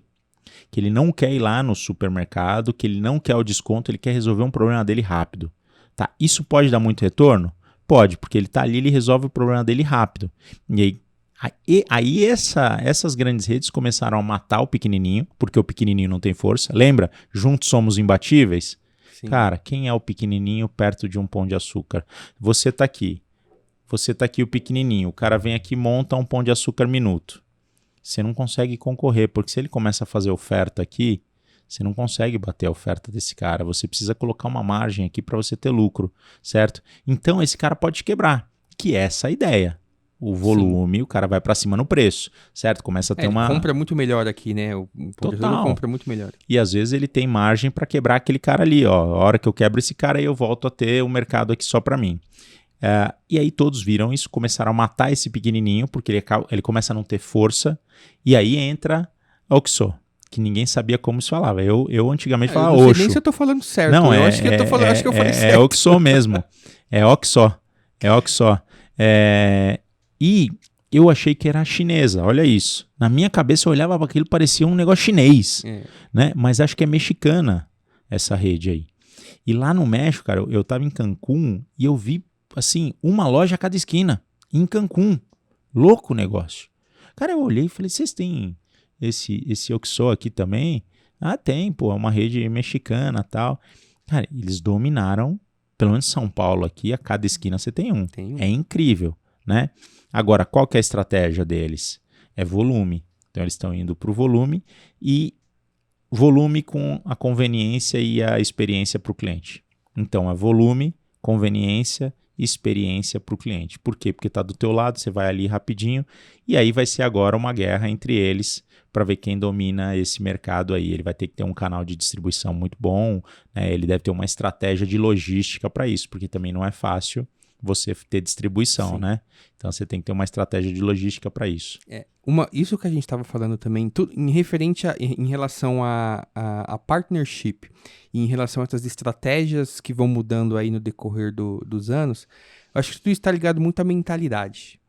S2: Que ele não quer ir lá no supermercado, que ele não quer o desconto, ele quer resolver um problema dele rápido. Tá, isso pode dar muito retorno? Pode, porque ele está ali, ele resolve o problema dele rápido. E aí essas grandes redes começaram a matar o pequenininho, porque o pequenininho não tem força. Lembra? Juntos somos imbatíveis? Sim. Cara, quem é o pequenininho perto de um Pão de Açúcar? Você está aqui, o pequenininho. O cara vem aqui e monta um Pão de Açúcar minuto. Você não consegue concorrer, porque se ele começa a fazer oferta aqui, você não consegue bater a oferta desse cara. Você precisa colocar uma margem aqui para você ter lucro, certo? Então esse cara pode te quebrar, que é essa a ideia. O volume, sim, o cara vai para cima no preço, certo? Começa a ter uma...
S1: Ele compra muito melhor aqui, né? O
S2: Total.
S1: Compra muito melhor.
S2: E às vezes ele tem margem para quebrar aquele cara ali, ó. A hora que eu quebro esse cara, aí eu volto a ter o mercado aqui só para mim. E aí todos viram isso, começaram a matar esse pequenininho, porque ele começa a não ter força, e aí entra Oxxo, que ninguém sabia como se falava. Eu antigamente falava Oxxo.
S1: Eu não sei nem se eu tô falando certo.
S2: Não,
S1: acho que eu falei certo.
S2: É Oxxo mesmo. É Oxxo. E eu achei que era chinesa, olha isso. Na minha cabeça eu olhava para aquilo, parecia um negócio chinês, né? Mas acho que é mexicana essa rede aí. E lá no México, cara, eu tava em Cancún e eu vi assim, uma loja a cada esquina, em Cancún. Louco o negócio. Cara, eu olhei e falei, vocês têm esse OXXO aqui também? Ah, tem, pô, é uma rede mexicana e tal. Cara, eles dominaram, pelo menos São Paulo aqui, a cada esquina você tem um.
S1: Tem um.
S2: É incrível, né? Agora, qual que é a estratégia deles? É volume. Então, eles estão indo para o volume e volume com a conveniência e a experiência para o cliente. Então, é volume, conveniência e experiência para o cliente. Por quê? Porque está do teu lado, você vai ali rapidinho e aí vai ser agora uma guerra entre eles para ver quem domina esse mercado aí. Ele vai ter que ter um canal de distribuição muito bom, né? Ele deve ter uma estratégia de logística para isso, porque também não é fácil você ter distribuição,
S1: Sim.
S2: né? Então você tem que ter uma estratégia de logística para isso.
S1: Isso que a gente estava falando também, em relação a partnership, e em relação a essas estratégias que vão mudando aí no decorrer dos anos, eu acho que tudo isso está ligado muito à mentalidade.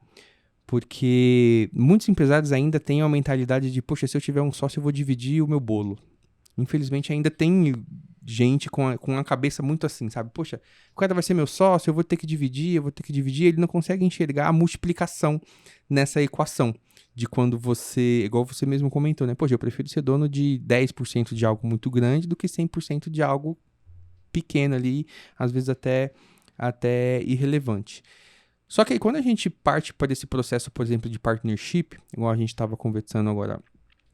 S1: Porque muitos empresários ainda têm uma mentalidade de, poxa, se eu tiver um sócio, eu vou dividir o meu bolo. Infelizmente, ainda tem gente com a cabeça muito assim, sabe? Poxa, o cara vai ser meu sócio, eu vou ter que dividir. Ele não consegue enxergar a multiplicação nessa equação. De quando você, igual você mesmo comentou, né? Poxa, eu prefiro ser dono de 10% de algo muito grande do que 100% de algo pequeno ali, às vezes até irrelevante. Só que aí quando a gente parte para esse processo, por exemplo, de partnership, igual a gente estava conversando agora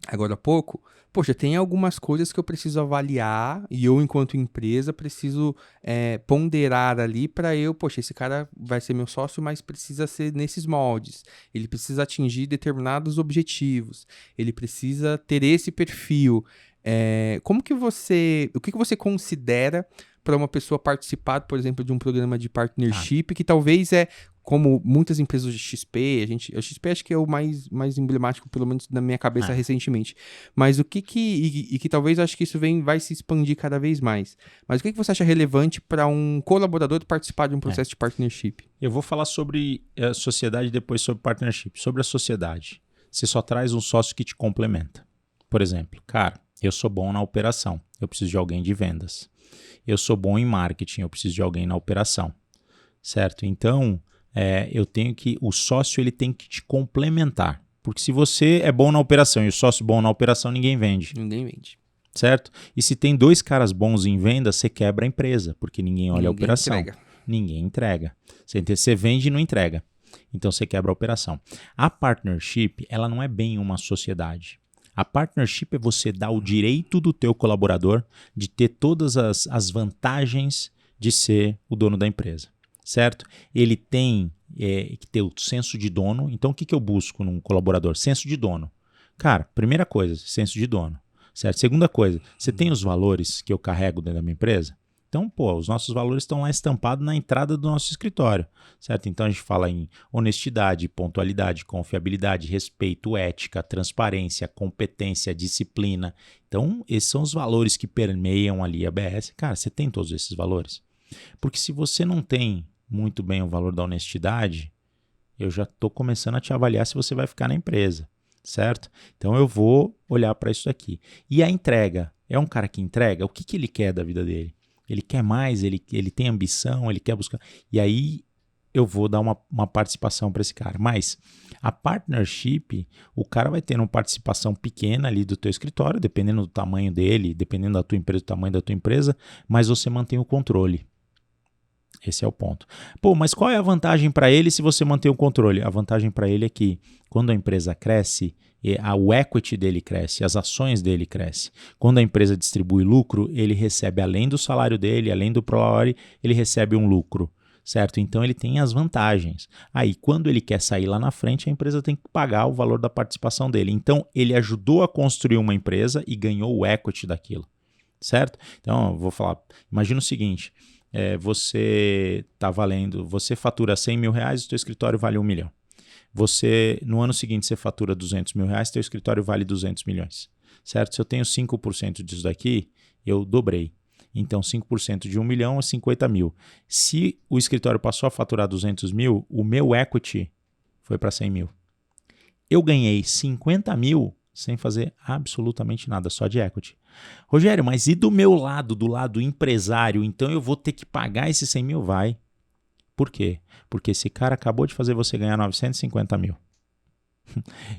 S1: há pouco, poxa, tem algumas coisas que eu preciso avaliar e eu, enquanto empresa, preciso ponderar ali para poxa, esse cara vai ser meu sócio, mas precisa ser nesses moldes. Ele precisa atingir determinados objetivos. Ele precisa ter esse perfil. O que você considera para uma pessoa participar, por exemplo, de um programa de partnership, que talvez como muitas empresas de XP, a XP acho que é o mais emblemático, pelo menos na minha cabeça recentemente. Mas que talvez acho que isso vai se expandir cada vez mais. Mas o que você acha relevante para um colaborador participar de um processo de partnership?
S2: Eu vou falar sobre a sociedade e depois sobre partnership. Sobre a sociedade, você só traz um sócio que te complementa. Por exemplo, cara, eu sou bom na operação, eu preciso de alguém de vendas. Eu sou bom em marketing, eu preciso de alguém na operação, certo? Então, o sócio ele tem que te complementar, porque se você é bom na operação e o sócio bom na operação, ninguém vende.
S1: Ninguém vende.
S2: Certo? E se tem dois caras bons em venda, você quebra a empresa, porque ninguém olha a operação.
S1: Entrega.
S2: Ninguém entrega. Você vende e não entrega. Então você quebra a operação. A partnership, ela não é bem uma sociedade. A partnership é você dar o direito do teu colaborador de ter todas as vantagens de ser o dono da empresa, certo? Ele tem que ter o senso de dono. Então, o que eu busco num colaborador? Senso de dono. Cara, primeira coisa, senso de dono, certo? Segunda coisa, você tem os valores que eu carrego dentro da minha empresa? Então, os nossos valores estão lá estampados na entrada do nosso escritório, certo? Então, a gente fala em honestidade, pontualidade, confiabilidade, respeito, ética, transparência, competência, disciplina. Então, esses são os valores que permeiam ali a BS. Cara, você tem todos esses valores? Porque se você não tem muito bem o valor da honestidade, eu já estou começando a te avaliar se você vai ficar na empresa, certo? Então, eu vou olhar para isso aqui. E a entrega? É um cara que entrega? O que ele quer da vida dele? Ele quer mais, ele tem ambição, ele quer buscar. E aí eu vou dar uma participação para esse cara. Mas a partnership, o cara vai ter uma participação pequena ali do teu escritório, dependendo do tamanho dele, dependendo da tua empresa, do tamanho da tua empresa, mas você mantém o controle. Esse é o ponto. Mas qual é a vantagem para ele se você manter o controle? A vantagem para ele é que quando a empresa cresce, o equity dele cresce, as ações dele crescem. Quando a empresa distribui lucro, ele recebe, além do salário dele, além do prolabore, ele recebe um lucro, certo? Então ele tem as vantagens. Aí, quando ele quer sair lá na frente, a empresa tem que pagar o valor da participação dele. Então, ele ajudou a construir uma empresa e ganhou o equity daquilo, certo? Então, eu vou falar, imagina o seguinte, você fatura 100 mil reais e o teu escritório vale 1 milhão. No ano seguinte, você fatura 200 mil reais, teu escritório vale 200 milhões, certo? Se eu tenho 5% disso daqui, eu dobrei. Então, 5% de 1 milhão é 50 mil. Se o escritório passou a faturar 200 mil, o meu equity foi para 100 mil. Eu ganhei 50 mil sem fazer absolutamente nada, só de equity. Rogério, mas e do meu lado, do lado empresário, então eu vou ter que pagar esses 100 mil? Vai. Por quê? Porque esse cara acabou de fazer você ganhar 950 mil.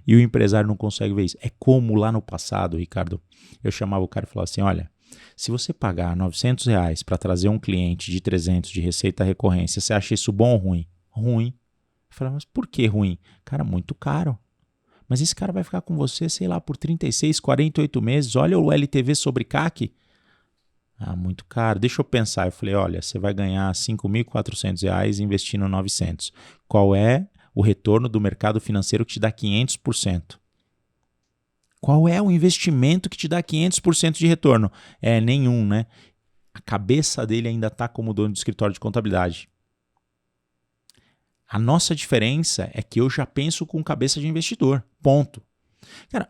S2: E o empresário não consegue ver isso. É como lá no passado, Ricardo, eu chamava o cara e falava assim, olha, se você pagar R$ 900 para trazer um cliente de 300 de receita recorrência, você acha isso bom ou ruim? Ruim. Eu falava, mas por que ruim? Cara, muito caro. Mas esse cara vai ficar com você, sei lá, por 36, 48 meses. Olha o LTV sobre CAC. Ah, muito caro. Deixa eu pensar. Eu falei, olha, você vai ganhar R$ 5.400 investindo 900. Qual é o retorno do mercado financeiro que te dá 500%? Qual é o investimento que te dá 500% de retorno? É nenhum, né? A cabeça dele ainda está como dono de escritório de contabilidade. A nossa diferença é que eu já penso com cabeça de investidor. Ponto. Cara,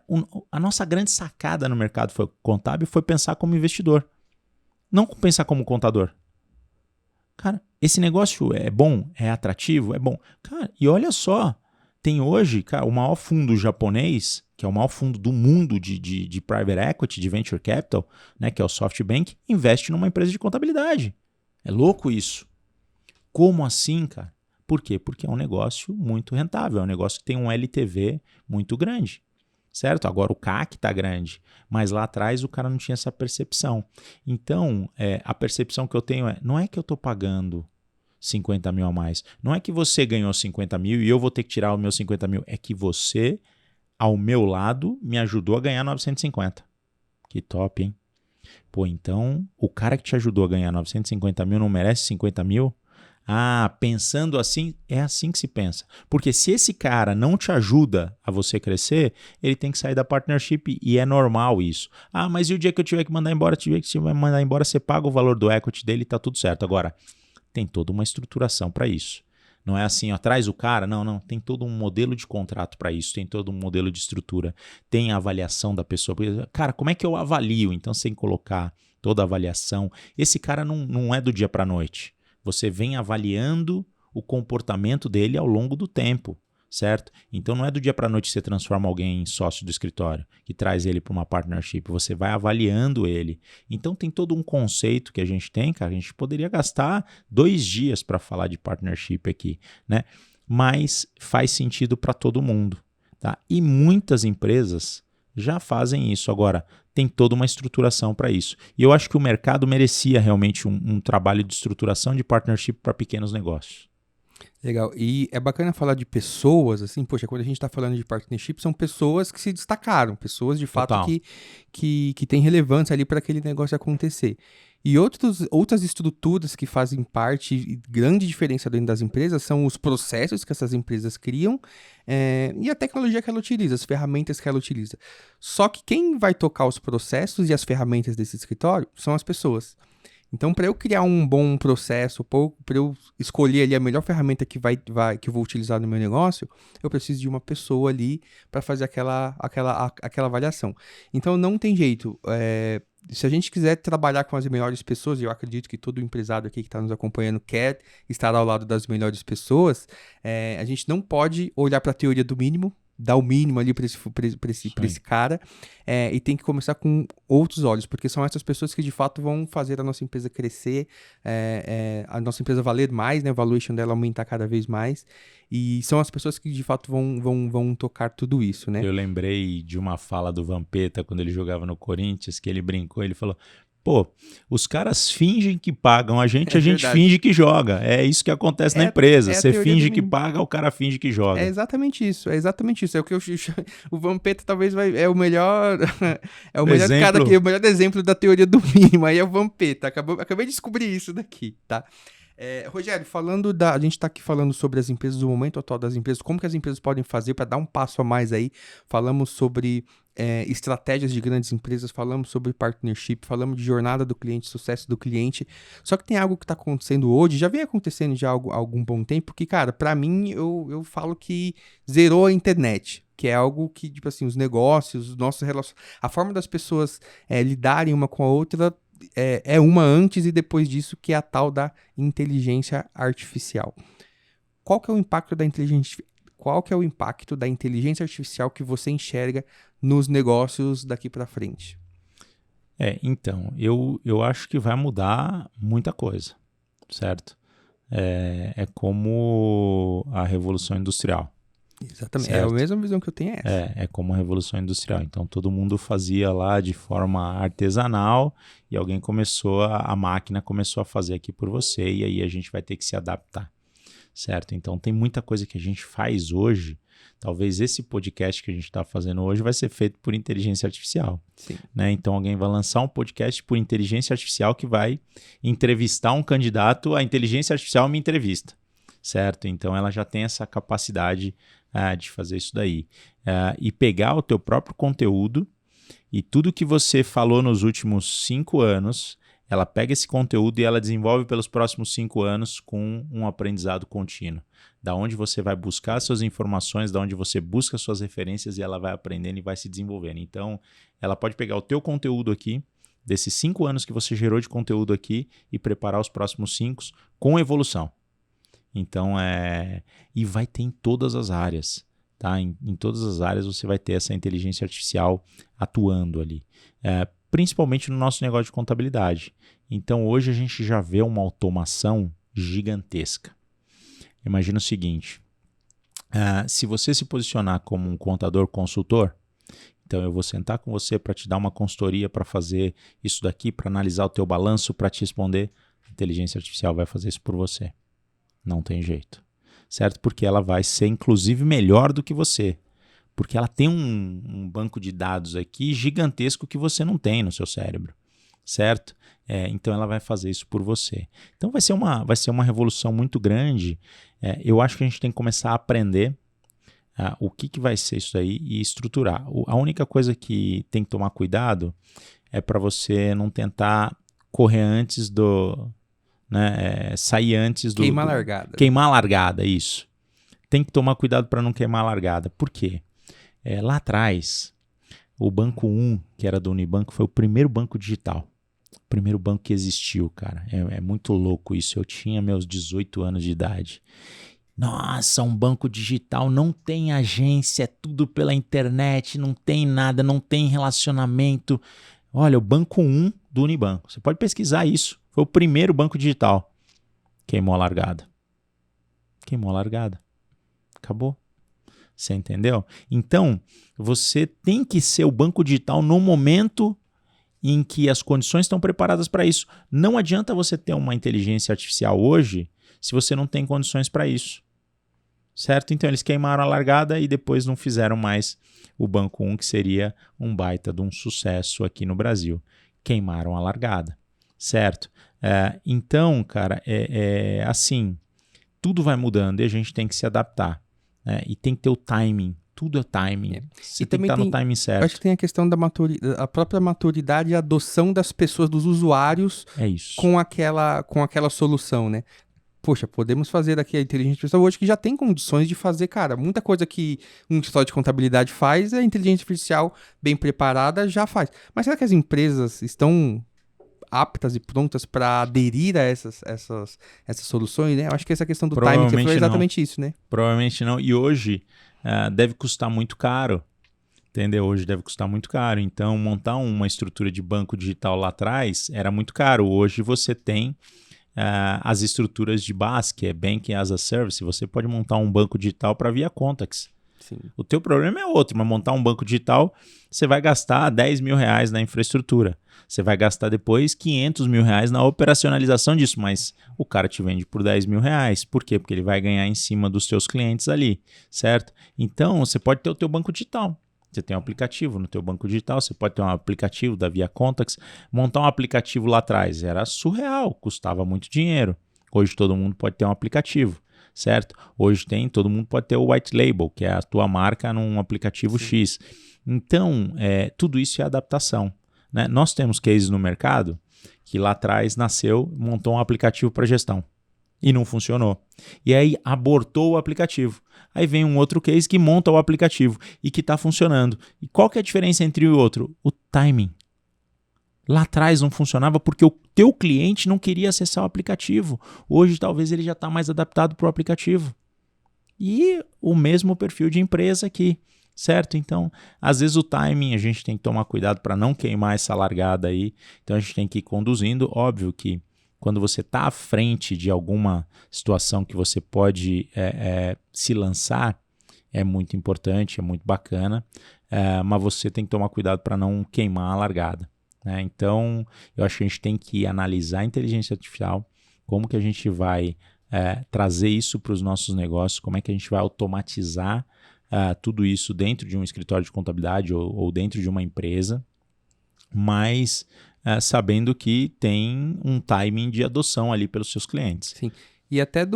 S2: a nossa grande sacada no mercado contábil foi pensar como investidor. Não pensar como contador. Cara, esse negócio é bom? É atrativo? É bom. Cara, e olha só, tem hoje, cara, o maior fundo japonês, que é o maior fundo do mundo de private equity, de venture capital, né, que é o SoftBank, investe numa empresa de contabilidade. É louco isso. Como assim, cara? Por quê? Porque é um negócio muito rentável, é um negócio que tem um LTV muito grande. Certo? Agora o CAC está grande, mas lá atrás o cara não tinha essa percepção. Então, a percepção que eu tenho não é que eu estou pagando 50 mil a mais, não é que você ganhou 50 mil e eu vou ter que tirar os meus 50 mil, é que você, ao meu lado, me ajudou a ganhar 950. Que top, hein? Pô, então, o cara que te ajudou a ganhar 950 mil não merece 50 mil? Ah, pensando assim, é assim que se pensa. Porque se esse cara não te ajuda a você crescer, ele tem que sair da partnership e é normal isso. Ah, mas e o dia que eu tiver que mandar embora, você paga o valor do equity dele e tá tudo certo. Agora, tem toda uma estruturação para isso. Não é assim, ó, traz o cara. Não. Tem todo um modelo de contrato para isso, tem todo um modelo de estrutura, tem a avaliação da pessoa. Cara, como é que eu avalio? Então, você tem que colocar toda a avaliação. Esse cara não é do dia para a noite. Você vem avaliando o comportamento dele ao longo do tempo, certo? Então não é do dia para a noite que você transforma alguém em sócio do escritório, que traz ele para uma partnership, você vai avaliando ele. Então tem todo um conceito que a gente tem, cara, a gente poderia gastar 2 dias para falar de partnership aqui, né? Mas faz sentido para todo mundo, tá? E muitas empresas já fazem isso. Agora, tem toda uma estruturação para isso. E eu acho que o mercado merecia realmente um trabalho de estruturação de partnership para pequenos negócios.
S1: Legal. E é bacana falar de pessoas, assim, poxa, quando a gente está falando de partnership, são pessoas que se destacaram, pessoas de fato que têm relevância ali para aquele negócio acontecer. E outras estruturas que fazem parte, e grande diferença dentro das empresas, são os processos que essas empresas criam e a tecnologia que ela utiliza, as ferramentas que ela utiliza. Só que quem vai tocar os processos e as ferramentas desse escritório são as pessoas. Então, para eu criar um bom processo, para eu escolher ali a melhor ferramenta que eu vou utilizar no meu negócio, eu preciso de uma pessoa ali para fazer aquela avaliação. Então, não tem jeito. Se a gente quiser trabalhar com as melhores pessoas, e eu acredito que todo empresário aqui que está nos acompanhando quer estar ao lado das melhores pessoas, a gente não pode olhar para a teoria do mínimo, dar o mínimo ali para esse cara, e tem que começar com outros olhos, porque são essas pessoas que de fato vão fazer a nossa empresa crescer, a nossa empresa valer mais, né, a valuation dela aumentar cada vez mais, e são as pessoas que de fato vão tocar tudo isso, né?
S2: Eu lembrei de uma fala do Vampeta quando ele jogava no Corinthians, que ele brincou, ele falou: pô, os caras fingem que pagam a gente finge que joga. É isso que acontece na empresa. Você finge que paga, o cara finge que joga.
S1: É exatamente isso. É o que o Vampeta talvez é o melhor é o melhor cara aqui, o melhor exemplo da teoria do mínimo. Aí é o Vampeta. Acabei de descobrir isso daqui, tá? Rogério, a gente está aqui falando sobre as empresas, o momento atual das empresas, como que as empresas podem fazer para dar um passo a mais aí. Falamos sobre estratégias de grandes empresas, falamos sobre partnership, falamos de jornada do cliente, sucesso do cliente. Só que tem algo que está acontecendo hoje, já vem acontecendo já há algum bom tempo, que, cara, para mim, eu falo que zerou a internet. Que é algo que, tipo assim, os negócios, os nossos relacionamentos, a forma das pessoas lidarem uma com a outra é uma antes e depois disso, que é a tal da inteligência artificial. Qual que é o impacto da inteligência artificial que você enxerga nos negócios daqui para frente?
S2: Então, eu acho que vai mudar muita coisa, certo? É como a Revolução Industrial.
S1: Exatamente.
S2: Certo?
S1: É a mesma visão que eu tenho, é essa.
S2: É como a Revolução Industrial. Então, todo mundo fazia lá de forma artesanal e alguém a máquina começou a fazer aqui por você e aí a gente vai ter que se adaptar, certo? Então, tem muita coisa que a gente faz hoje. Talvez esse podcast que a gente está fazendo hoje vai ser feito por inteligência artificial.
S1: Sim.
S2: Né? Então, alguém vai lançar um podcast por inteligência artificial que vai entrevistar um candidato, a inteligência artificial me entrevista, certo? Então, ela já tem essa capacidade de fazer isso daí. E pegar o teu próprio conteúdo e tudo que você falou nos últimos 5 anos, ela pega esse conteúdo e ela desenvolve pelos próximos 5 anos com um aprendizado contínuo. Da onde você vai buscar suas informações, da onde você busca suas referências e ela vai aprendendo e vai se desenvolvendo. Então, ela pode pegar o teu conteúdo aqui, desses 5 anos que você gerou de conteúdo aqui e preparar os próximos 5 com evolução. Então, e vai ter em todas as áreas, tá? Em todas as áreas você vai ter essa inteligência artificial atuando ali, principalmente no nosso negócio de contabilidade. Então, hoje a gente já vê uma automação gigantesca. Imagina o seguinte, se você se posicionar como um contador consultor, então eu vou sentar com você para te dar uma consultoria para fazer isso daqui, para analisar o teu balanço, para te responder, a inteligência artificial vai fazer isso por você. Não tem jeito, certo? Porque ela vai ser, inclusive, melhor do que você. Porque ela tem um banco de dados aqui gigantesco que você não tem no seu cérebro, certo? Então, ela vai fazer isso por você. Então, vai ser uma revolução muito grande. Eu acho que a gente tem que começar a aprender o que vai ser isso aí e estruturar. A única coisa que tem que tomar cuidado é para você não tentar correr antes sair antes do...
S1: Queimar a largada.
S2: Queimar a largada, isso. Tem que tomar cuidado para não queimar a largada. Por quê? Lá atrás, o Banco 1, que era do Unibanco, foi o primeiro banco digital. O primeiro banco que existiu, cara. É muito louco isso. Eu tinha meus 18 anos de idade. Nossa, um banco digital, não tem agência, é tudo pela internet, não tem nada, não tem relacionamento. Olha, o Banco 1 do Unibanco. Você pode pesquisar isso. Foi o primeiro banco digital. Queimou a largada. Queimou a largada. Acabou. Você entendeu? Então, você tem que ser o banco digital no momento em que as condições estão preparadas para isso. Não adianta você ter uma inteligência artificial hoje se você não tem condições para isso. Certo? Então, eles queimaram a largada e depois não fizeram mais o Banco 1, que seria um baita de um sucesso aqui no Brasil. Queimaram a largada. Certo? Então, cara, assim, tudo vai mudando e a gente tem que se adaptar. E tem que ter o timing. Tudo é timing. Você tem que estar no timing certo.
S1: Acho que tem a questão da a própria maturidade e adoção das pessoas, dos usuários com aquela solução, né? Poxa, podemos fazer aqui a inteligência artificial hoje que já tem condições de fazer, cara. Muita coisa que um escritório de contabilidade faz, a inteligência artificial bem preparada já faz. Mas será que as empresas estão aptas e prontas para aderir a essas soluções, né? Eu acho que essa questão do timing foi exatamente isso, né?
S2: Provavelmente não. E hoje deve custar muito caro, entendeu? Hoje deve custar muito caro. Então, montar uma estrutura de banco digital lá atrás era muito caro. Hoje você tem as estruturas de BaaS, que é Banking as a Service. Você pode montar um banco digital para via Contax.
S1: Sim.
S2: O teu problema é outro, mas montar um banco digital, você vai gastar R$10 mil na infraestrutura. Você vai gastar depois R$500 mil na operacionalização disso, mas o cara te vende por R$10 mil. Por quê? Porque ele vai ganhar em cima dos teus clientes ali, certo? Então, você pode ter o teu banco digital. Você tem um aplicativo no teu banco digital, você pode ter um aplicativo da Via Contax. Montar um aplicativo lá atrás era surreal, custava muito dinheiro. Hoje todo mundo pode ter um aplicativo, certo? Hoje todo mundo pode ter o white label, que é a tua marca num aplicativo X. Então, tudo isso é adaptação. Né? Nós temos cases no mercado que lá atrás montou um aplicativo para gestão e não funcionou. E aí abortou o aplicativo. Aí vem um outro case que monta o aplicativo e que está funcionando. E qual que é a diferença entre o outro? O timing. Lá atrás não funcionava porque o teu cliente não queria acessar o aplicativo. Hoje talvez ele já está mais adaptado para o aplicativo. E o mesmo perfil de empresa aqui, certo? Então, às vezes o timing a gente tem que tomar cuidado para não queimar essa largada aí. Então a gente tem que ir conduzindo. Óbvio que quando você está à frente de alguma situação que você pode se lançar, é muito importante, é muito bacana, mas você tem que tomar cuidado para não queimar a largada, né? Então, eu acho que a gente tem que analisar a inteligência artificial, como que a gente vai trazer isso para os nossos negócios, como é que a gente vai automatizar tudo isso dentro de um escritório de contabilidade ou dentro de uma empresa, mas sabendo que tem um timing de adoção ali pelos seus clientes.
S1: Sim. E até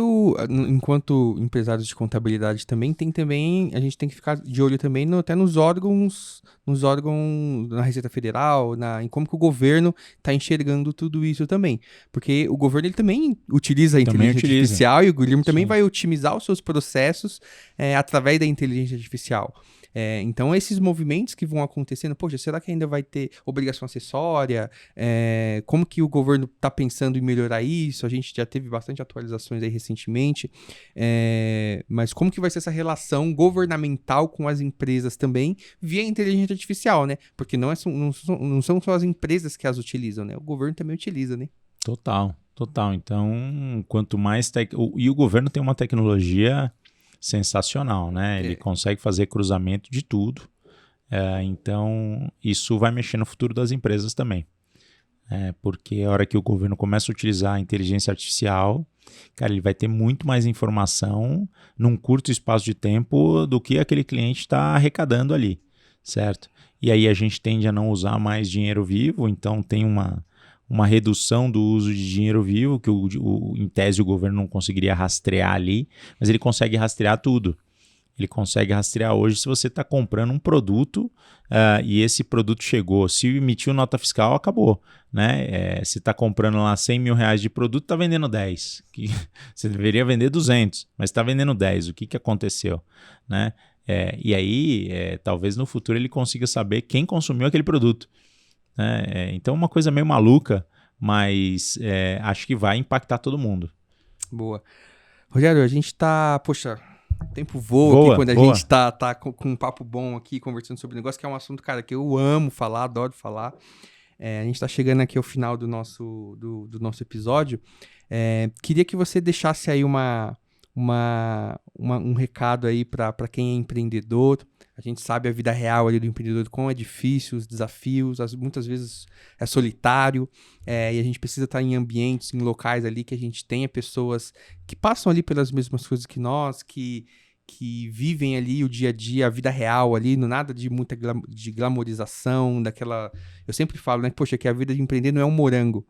S1: enquanto empresários de contabilidade também, a gente tem que ficar de olho também até nos órgãos na Receita Federal, em como que o governo está enxergando tudo isso também. Porque o governo ele também utiliza a inteligência artificial e o Guilherme também vai otimizar os seus processos através da inteligência artificial. Então, esses movimentos que vão acontecendo, poxa, será que ainda vai ter obrigação acessória? Como que o governo está pensando em melhorar isso? A gente já teve bastante atualizações aí recentemente, mas como que vai ser essa relação governamental com as empresas também via inteligência artificial, né? Porque não são só as empresas que as utilizam, né? O governo também utiliza, né?
S2: Total. Então, quanto mais... E o governo tem uma tecnologia sensacional, né? Ele consegue fazer cruzamento de tudo. Então, isso vai mexer no futuro das empresas também. Porque a hora que o governo começa a utilizar a inteligência artificial, cara, ele vai ter muito mais informação num curto espaço de tempo do que aquele cliente está arrecadando ali, certo? E aí a gente tende a não usar mais dinheiro vivo, então tem uma redução do uso de dinheiro vivo, que em tese o governo não conseguiria rastrear ali, mas ele consegue rastrear tudo. Ele consegue rastrear hoje se você está comprando um produto e esse produto chegou. Se emitiu nota fiscal, acabou, né? Se está comprando lá 100 mil reais de produto, está vendendo 10. Você deveria vender 200, mas está vendendo 10. O que aconteceu, né? E aí, talvez no futuro ele consiga saber quem consumiu aquele produto. Então, uma coisa meio maluca, mas acho que vai impactar todo mundo.
S1: Boa. Rogério, a gente tá... Poxa, o tempo voa aqui quando a gente tá com um papo bom aqui, conversando sobre o negócio, que é um assunto, cara, que eu amo falar, adoro falar. A gente tá chegando aqui ao final do nosso episódio. Queria que você deixasse aí um recado aí para quem é empreendedor. A gente sabe a vida real ali do empreendedor, como é difícil, os desafios, muitas vezes é solitário, e a gente precisa estar em ambientes, em locais ali que a gente tenha pessoas que passam ali pelas mesmas coisas que nós, que vivem ali o dia a dia, a vida real ali, nada de muita de glamorização, daquela... Eu sempre falo, né, poxa, que a vida de empreender não é um morango.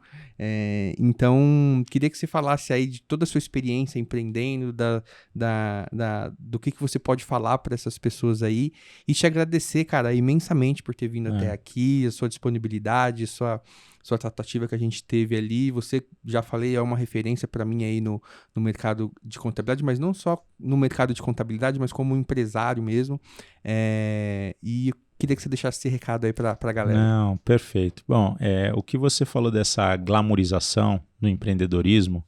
S1: Então, queria que você falasse aí de toda a sua experiência empreendendo, do que você pode falar para essas pessoas aí, e te agradecer, cara, imensamente por ter vindo até aqui, a sua disponibilidade, sua tratativa que a gente teve ali. Você, já falei, é uma referência para mim aí no mercado de contabilidade, mas não só no mercado de contabilidade, mas como empresário mesmo. E queria que você deixasse esse recado aí para a galera.
S2: Não, perfeito. Bom, o que você falou dessa glamorização no empreendedorismo,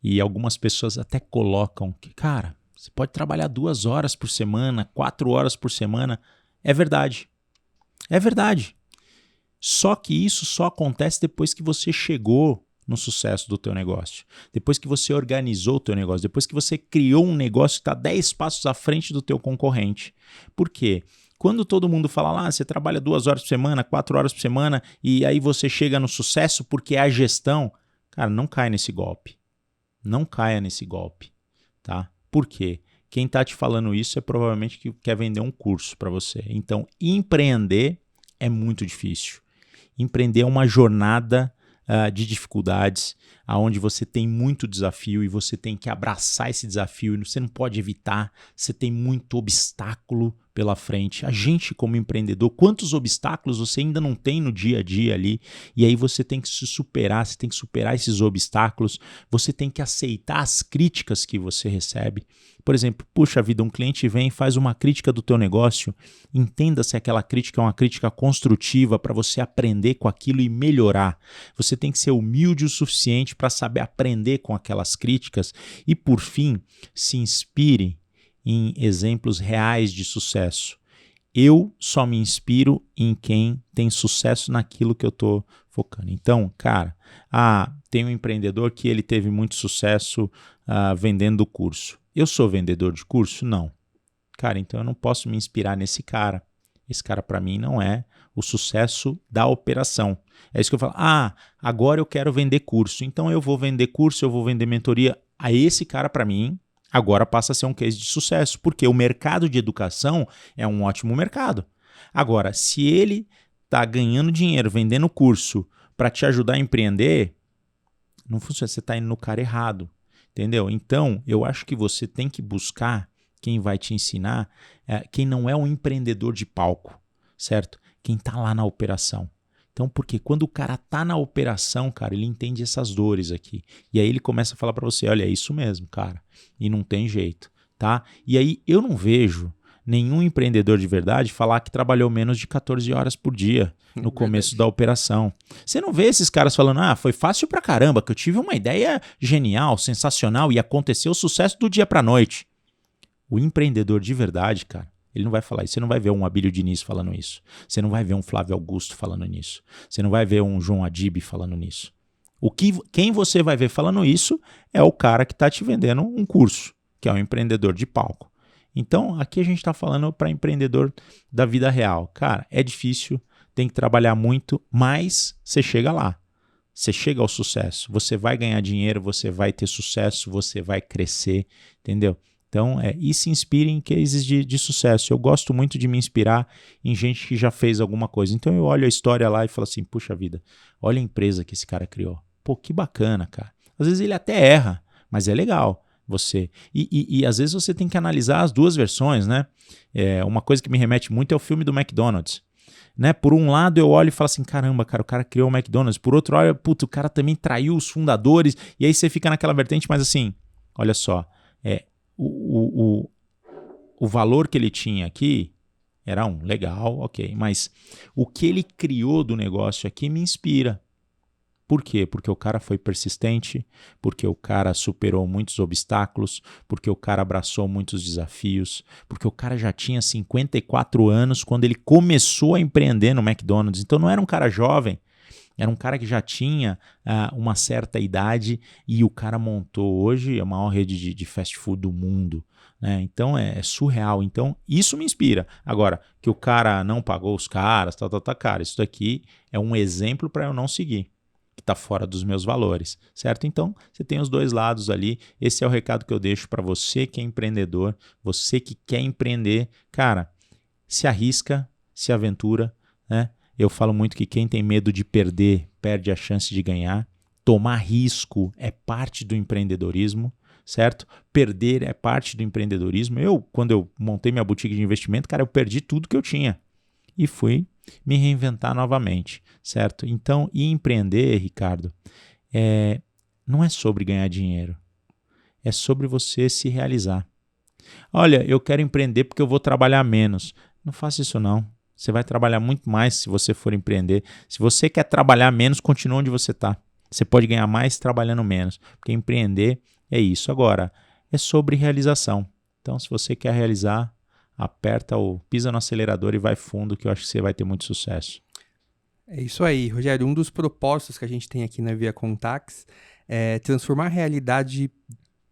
S2: e algumas pessoas até colocam que, cara, você pode trabalhar 2 horas por semana, 4 horas por semana. É verdade. É verdade. Só que isso só acontece depois que você chegou no sucesso do teu negócio, depois que você organizou o teu negócio, depois que você criou um negócio que está 10 passos à frente do teu concorrente. Por quê? Quando todo mundo fala lá, você trabalha 2 horas por semana, 4 horas por semana, e aí você chega no sucesso porque é a gestão, cara, não cai nesse golpe. Não caia nesse golpe, tá? Por quê? Quem está te falando isso é provavelmente que quer vender um curso para você. Então, empreender é muito difícil. Empreender é uma jornada de dificuldades, onde você tem muito desafio e você tem que abraçar esse desafio e você não pode evitar, você tem muito obstáculo pela frente. A gente, como empreendedor, quantos obstáculos você ainda não tem no dia a dia ali, e aí você tem que se superar, você tem que superar esses obstáculos, você tem que aceitar as críticas que você recebe. Por exemplo, puxa vida, um cliente vem e faz uma crítica do teu negócio, entenda se aquela crítica é uma crítica construtiva para você aprender com aquilo e melhorar. Você tem que ser humilde o suficiente para saber aprender com aquelas críticas e, por fim, se inspire em exemplos reais de sucesso. Eu só me inspiro em quem tem sucesso naquilo que eu estou focando. Então, cara, tem um empreendedor que ele teve muito sucesso vendendo curso. Eu sou vendedor de curso? Não. Cara, então eu não posso me inspirar nesse cara. Esse cara, para mim, não é o sucesso da operação. É isso que eu falo. Agora eu quero vender curso. Então eu vou vender curso, eu vou vender mentoria. A esse cara, para mim, agora passa a ser um case de sucesso. Porque o mercado de educação é um ótimo mercado. Agora, se ele está ganhando dinheiro vendendo curso para te ajudar a empreender, não funciona. Você está indo no cara errado. Entendeu? Então, eu acho que você tem que buscar quem vai te ensinar, quem não é um empreendedor de palco, certo? Quem está lá na operação. Então, porque quando o cara está na operação, cara, ele entende essas dores aqui. E aí ele começa a falar para você, olha, é isso mesmo, cara. E não tem jeito, tá? E aí eu não vejo nenhum empreendedor de verdade falar que trabalhou menos de 14 horas por dia no começo da operação. Você não vê esses caras falando, foi fácil pra caramba, que eu tive uma ideia genial, sensacional e aconteceu o sucesso do dia pra noite. O empreendedor de verdade, cara, ele não vai falar isso. Você não vai ver um Abílio Diniz falando isso. Você não vai ver um Flávio Augusto falando nisso. Você não vai ver um João Adib falando nisso. Quem você vai ver falando isso é o cara que está te vendendo um curso, que é um empreendedor de palco. Então, aqui a gente está falando para empreendedor da vida real. Cara, é difícil, tem que trabalhar muito, mas você chega lá. Você chega ao sucesso. Você vai ganhar dinheiro, você vai ter sucesso, você vai crescer, entendeu? Então, e se inspire em cases de sucesso. Eu gosto muito de me inspirar em gente que já fez alguma coisa. Então, eu olho a história lá e falo assim, puxa vida, olha a empresa que esse cara criou. Pô, que bacana, cara. Às vezes ele até erra, mas é legal você. E às vezes você tem que analisar as duas versões, né? Uma coisa que me remete muito é o filme do McDonald's. Né? Por um lado eu olho e falo assim, caramba, cara, o cara criou o McDonald's. Por outro lado, o cara também traiu os fundadores. E aí você fica naquela vertente, mas assim, olha só, o valor que ele tinha aqui era legal, ok, mas o que ele criou do negócio aqui me inspira. Por quê? Porque o cara foi persistente, porque o cara superou muitos obstáculos, porque o cara abraçou muitos desafios, porque o cara já tinha 54 anos quando ele começou a empreender no McDonald's. Então não era um cara jovem, era um cara que já tinha uma certa idade e o cara montou hoje a maior rede de fast food do mundo. Né? Então é surreal. Então isso me inspira. Agora, que o cara não pagou os caras, cara, isso daqui é um exemplo para eu não seguir, que está fora dos meus valores, certo? Então, você tem os dois lados ali. Esse é o recado que eu deixo para você que é empreendedor, você que quer empreender. Cara, se arrisca, se aventura, né? Eu falo muito que quem tem medo de perder, perde a chance de ganhar. Tomar risco é parte do empreendedorismo, certo? Perder é parte do empreendedorismo. Quando eu montei minha boutique de investimento, cara, eu perdi tudo que eu tinha e fui me reinventar novamente, certo? Então, empreender, Ricardo, não é sobre ganhar dinheiro, é sobre você se realizar. Olha, eu quero empreender porque eu vou trabalhar menos. Não faça isso não. Você vai trabalhar muito mais se você for empreender. Se você quer trabalhar menos, continua onde você está. Você pode ganhar mais trabalhando menos, porque empreender é isso. Agora, é sobre realização. Então, se você quer realizar, pisa no acelerador e vai fundo, que eu acho que você vai ter muito sucesso.
S1: É isso aí, Rogério. Um dos propósitos que a gente tem aqui na Via Contax é transformar a realidade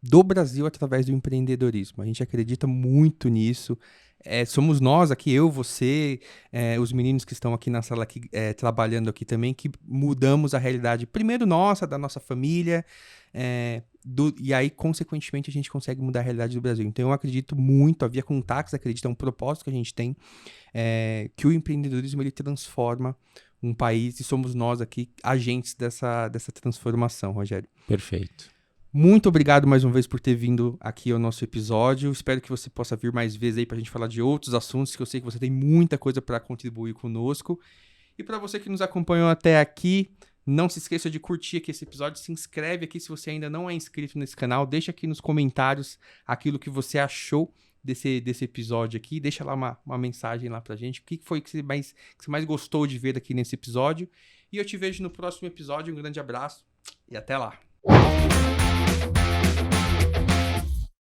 S1: do Brasil através do empreendedorismo. A gente acredita muito nisso. Somos nós aqui, eu, você, os meninos que estão aqui na sala aqui, trabalhando aqui também, que mudamos a realidade, primeiro nossa, da nossa família, e aí, consequentemente, a gente consegue mudar a realidade do Brasil. Então, eu acredito muito, a Via Contax acredita, é um propósito que a gente tem, que o empreendedorismo ele transforma um país e somos nós aqui agentes dessa transformação, Rogério.
S2: Perfeito.
S1: Muito obrigado mais uma vez por ter vindo aqui ao nosso episódio. Espero que você possa vir mais vezes aí pra gente falar de outros assuntos, que eu sei que você tem muita coisa para contribuir conosco. E para você que nos acompanhou até aqui, não se esqueça de curtir aqui esse episódio, se inscreve aqui se você ainda não é inscrito nesse canal, deixa aqui nos comentários aquilo que você achou desse episódio aqui, deixa lá uma mensagem lá pra gente, o que foi que você mais gostou de ver aqui nesse episódio. E eu te vejo no próximo episódio, um grande abraço e até lá!